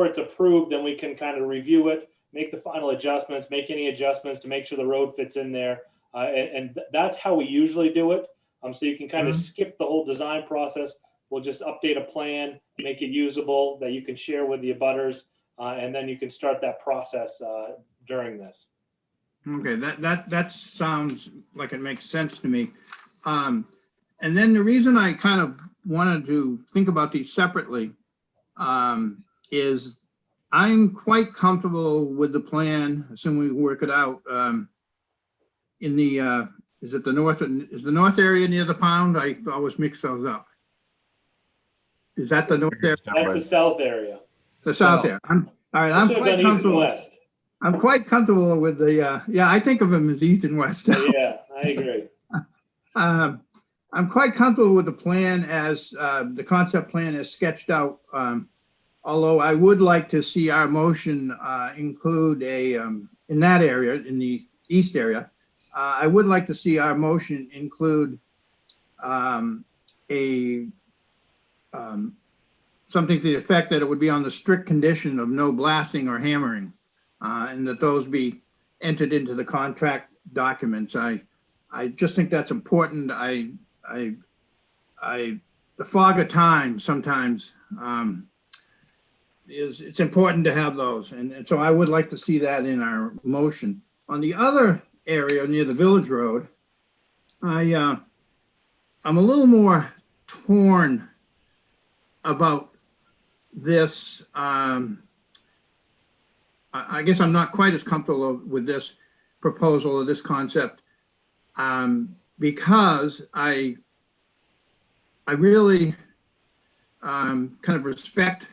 it's approved, then we can kind of review it, make the final adjustments, make any adjustments to make sure the road fits in there. And that's how we usually do it. So you can kind of skip the whole design process. We'll just update a plan, make it usable that you can share with the abutters, and then you can start that process during this. Okay, that sounds like it makes sense to me. And then the reason I kind of wanted to think about these separately is I'm quite comfortable with the plan, assuming we work it out, in the, is it the north, is the north area near the pond? I always mix those up. Is that the north area? That's the south area. The south area. All right, I'm quite comfortable. I'm quite comfortable with the, yeah, I think of them as east and west. Yeah, I agree. I'm quite comfortable with the plan as the concept plan is sketched out. Although I would like to see our motion include a, in that area, in the east area, I would like to see our motion include something to the effect that it would be on the strict condition of no blasting or hammering, and that those be entered into the contract documents. I just think that's important. The fog of time sometimes it's important to have those. And so I would like to see that in our motion. On the other area near the Village Road, I'm a little more torn about this. I guess I'm not quite as comfortable with this proposal or this concept because I really kind of respect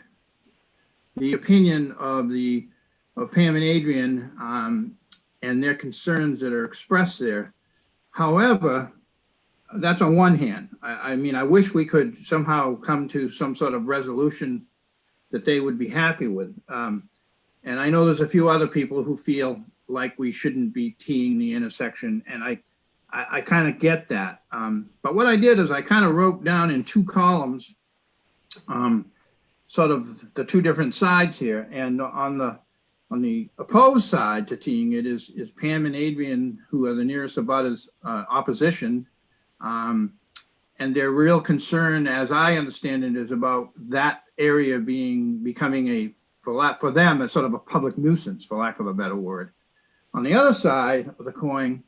the opinion of Pam and Adrian and their concerns that are expressed there. However, that's on one hand. I mean, I wish we could somehow come to some sort of resolution that they would be happy with. And I know there's a few other people who feel like we shouldn't be teeing the intersection, and I kind of get that. But what I did is I kind of wrote down in 2 columns, sort of the 2 different sides here. And on the opposed side to teeing it is Pam and Adrian, who are the nearest abutters, opposition. And their real concern, as I understand it, is about that area becoming for them, a sort of a public nuisance, for lack of a better word. On the other side of the coin,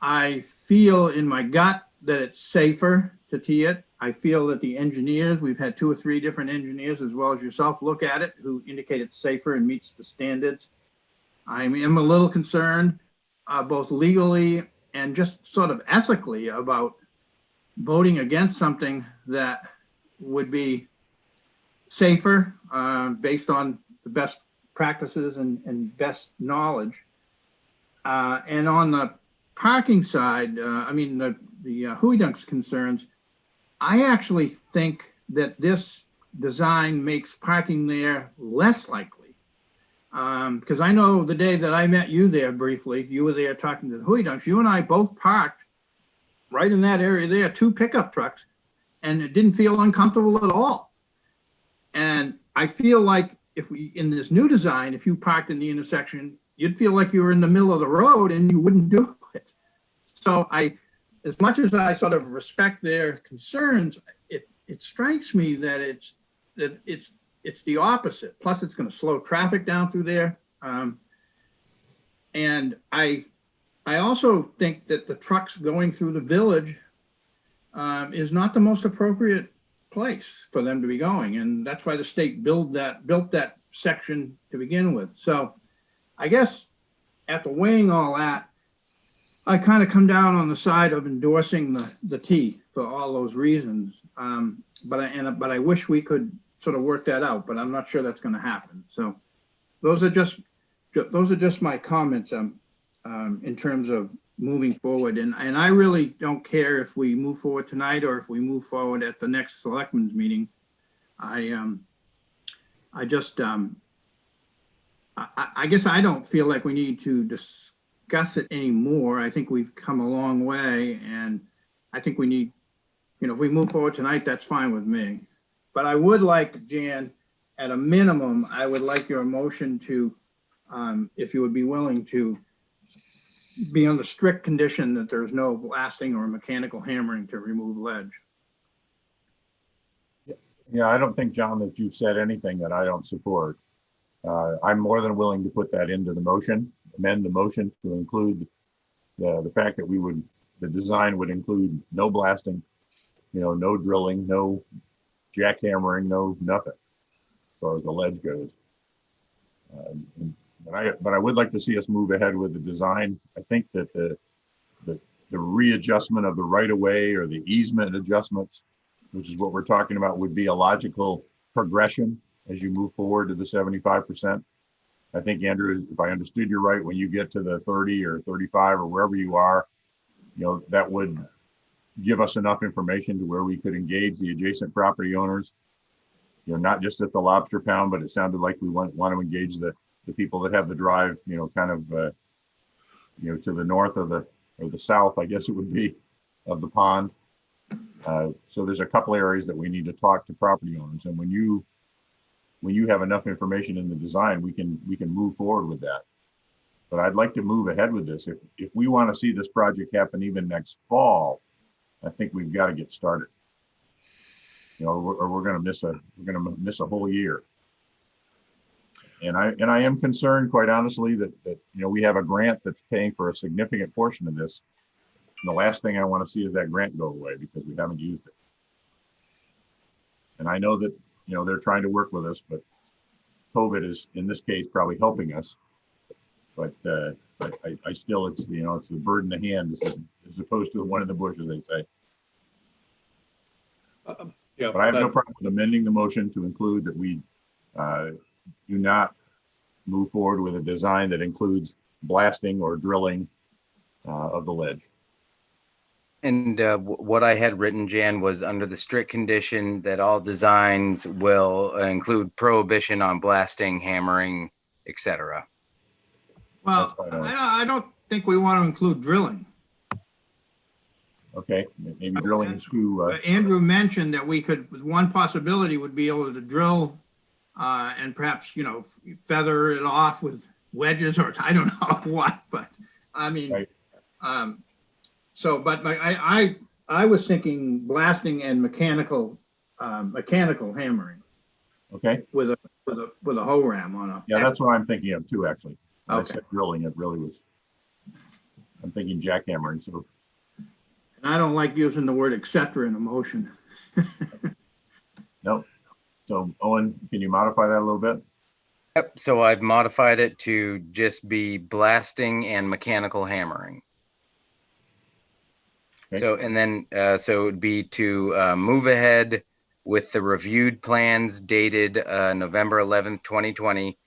I feel in my gut that it's safer to tee it. I feel that the engineers, we've had 2 or 3 different engineers as well as yourself look at it, who indicate it's safer and meets the standards. I am a little concerned, both legally and just sort of ethically, about voting against something that would be safer, based on the best practices and best knowledge. And on the parking side, the Huidunk's concerns, I actually think that this design makes parking there less likely. Because I know the day that I met you there briefly, you were there talking to the Huidunks, you and I both parked right in that area there, 2 pickup trucks, and it didn't feel uncomfortable at all. And I feel like in this new design, if you parked in the intersection, you'd feel like you were in the middle of the road and you wouldn't do it. So as much as I sort of respect their concerns, it strikes me that it's the opposite. Plus, it's going to slow traffic down through there. And I also think that the trucks going through the village is not the most appropriate place for them to be going. And that's why the state built that section to begin with. So I guess after weighing all that, I kind of come down on the side of endorsing the T for all those reasons. But I wish we could sort of work that out, but I'm not sure that's going to happen. So those are just my comments in terms of moving forward. And I really don't care if we move forward tonight or if we move forward at the next selectmen's meeting. I guess I don't feel like we need to discuss it anymore. I think we've come a long way, and I think we need, if we move forward tonight, that's fine with me. But I would like, Jan, at a minimum, I would like your motion to, if you would be willing to, be on the strict condition that there's no blasting or mechanical hammering to remove ledge. Yeah, I don't think, John, that you've said anything that I don't support. I'm more than willing to put that into the motion, amend the motion to include the fact that the design would include no blasting, no drilling, no jackhammering, no nothing as far as the ledge goes. But I would like to see us move ahead with the design. I think that the readjustment of the right-of-way or the easement adjustments, which is what we're talking about, would be a logical progression as you move forward to the 75%. I think, Andrew, if I understood you right, when you get to the 30 or 35 or wherever you are, that would give us enough information to where we could engage the adjacent property owners, not just at the Lobster Pound, but it sounded like we want to engage the people that have the drive, kind of, to the north of or the south, I guess it would be, of the pond. So there's a couple areas that we need to talk to property owners. And when you have enough information in the design, we can move forward with that. But I'd like to move ahead with this. If we want to see this project happen even next fall, I think we've got to get started. Or we're going to miss a whole year. And I am concerned, quite honestly, that we have a grant that's paying for a significant portion of this. And the last thing I want to see is that grant go away because we haven't used it. And I know that they're trying to work with us, but COVID is in this case probably helping us. But I still, it's the bird in the hand as opposed to the one in the bush, as they say. Yeah, but I have no problem with amending the motion to include that we do not move forward with a design that includes blasting or drilling of the ledge. And what I had written, Jan, was under the strict condition that all designs will include prohibition on blasting, hammering, etc. That's Well, fine. I don't think we want to include drilling. Okay, maybe drilling is too, Andrew mentioned that we could, one possibility would be able to drill and perhaps, feather it off with wedges or I don't know what, but I mean, Right. but I was thinking blasting and mechanical hammering okay. with a hoe ram on a. Yeah, that's what I'm thinking of too, actually. When I Okay. said drilling, it really was, I'm thinking jackhammering, so. And I don't like using the word et cetera in a motion. Nope. So Owen, can you modify that a little bit? Yep, so I've modified it to just be blasting and mechanical hammering. Okay. So, and then, so it would be to move ahead with the reviewed plans dated November 11th, 2020,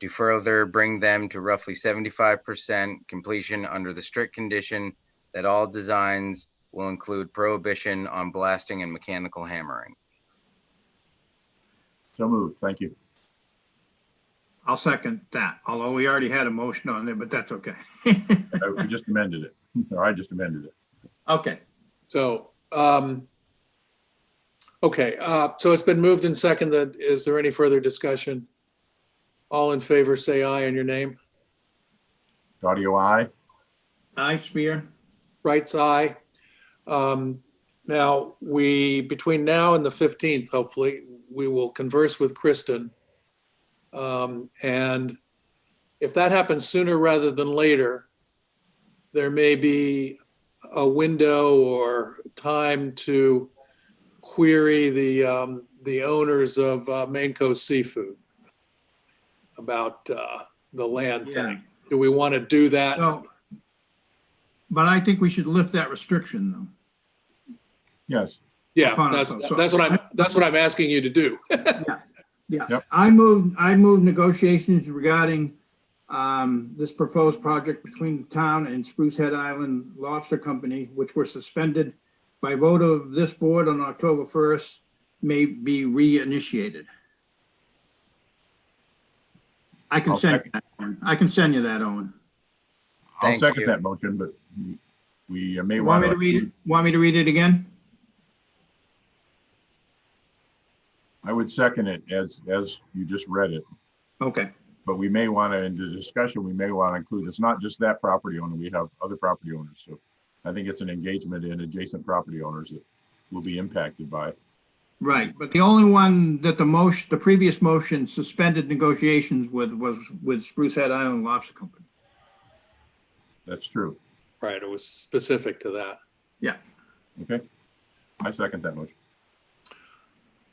to further bring them to roughly 75% completion under the strict condition that all designs will include prohibition on blasting and mechanical hammering. So moved, thank you. I'll second that, although we already had a motion on there, but that's okay. We just amended it, or I just amended it. Okay. So, okay, so it's been moved and seconded. Is there any further discussion? All in favor, say aye in your name. Audio I. Aye, Spear. Wright's aye. Now, between now and the 15th, hopefully, we will converse with Kristen. And if that happens sooner rather than later, there may be a window or time to query the owners of Maine Coast Seafood about the land Yeah. thing. Do we want to do that? So, but I think we should lift that restriction though. Yes, Yeah, Upon that's ourselves. that's what I'm asking you to do. Yeah, Yep. I moved negotiations regarding this proposed project between the town and Spruce Head Island Lobster Company, which were suspended by vote of this board on October 1st, may be reinitiated. I can I'll send second. you that, Owen. I can send you that, Owen. I'll Thank second you. that motion, but we may You want want me to. to read it? Want me to read it again? I would second it as you just read it, Okay. but we may want to, in the discussion, we may want to include, it's not just that property owner, we have other property owners. So I think it's an engagement in adjacent property owners that will be impacted by. Right, but the only one that the previous motion suspended negotiations with was with Spruce Head Island Lobster Company. That's true. Right, it was specific to that. Yeah. Okay. I second that motion.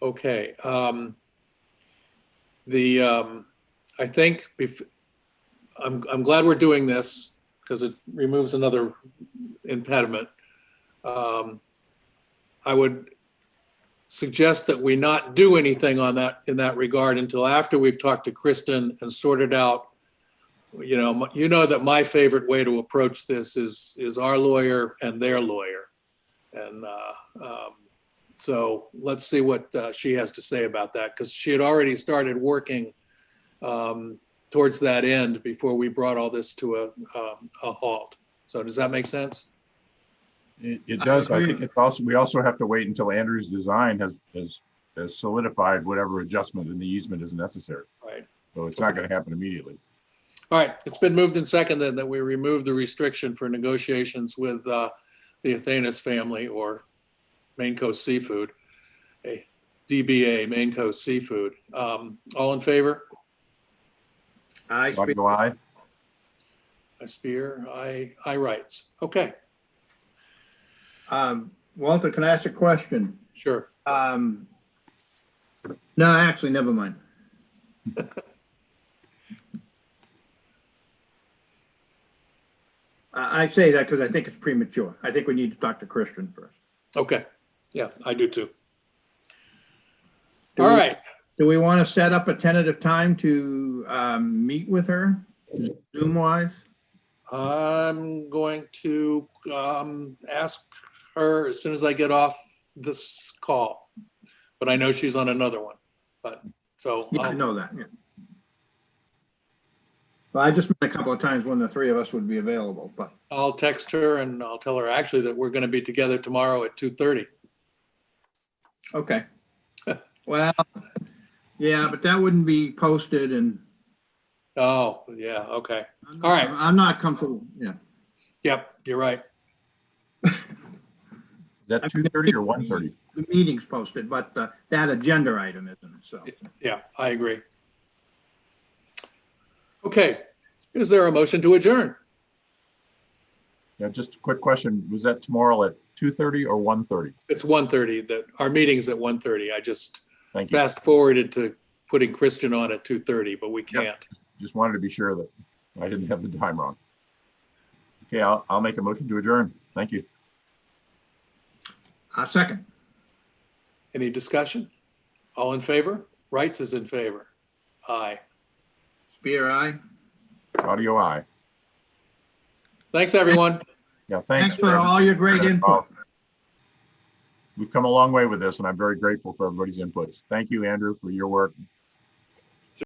Okay. I think I'm glad we're doing this because it removes another impediment. I would suggest that we not do anything on that in that regard until after we've talked to Kristen and sorted out. You know that my favorite way to approach this is our lawyer and their lawyer, and so let's see what she has to say about that, because she had already started working towards that end before we brought all this to a halt. So does that make sense? It does. I think it's also, we also have to wait until Andrew's design has solidified whatever adjustment in the easement is necessary. Right. So it's not going to happen immediately. All right. It's been moved and seconded that we remove the restriction for negotiations with the Athanas family or Maine Coast Seafood, a DBA Maine Coast Seafood. All in favor? Aye, Spear. Audio I. I Spear, I Wrights. Okay, Walter, can I ask a question? sure. No, actually, never mind. I say that because I think it's premature. I think we need to talk to Christian first. Okay. Yeah, I do too. Do All we- right. Do we want to set up a tentative time to meet with her, Zoom wise? I'm going to ask her as soon as I get off this call, but I know she's on another one. But so Yeah, I I'll- know that, yeah. Well, I just meant a couple of times when the three of us would be available, but I'll text her and I'll tell her actually that we're going to be together tomorrow at 2:30. okay. Well, yeah, but that wouldn't be posted and. Oh, yeah, okay. All right. I'm not comfortable, yeah. Yep, you're right. Is that 2:30 or 1:30? The meeting's posted, but that agenda item isn't, so. Yeah, I agree. Okay, is there a motion to adjourn? Yeah, just a quick question. Was that tomorrow at 2:30 or 1:30? It's 1:30, that our meeting's at 1:30. I just Thank you. fast forwarded to putting Christian on at 2:30, but we can't. Just wanted to be sure that I didn't have the time wrong. Okay, I'll make a motion to adjourn. Thank you. Second. Any discussion? All in favor? Wrights is in favor. Aye. Spear, aye. Audio aye. Thanks, everyone. Yeah, Thanks for all your great input. We've come a long way with this, and I'm very grateful for everybody's inputs. Thank you, Andrew, for your work.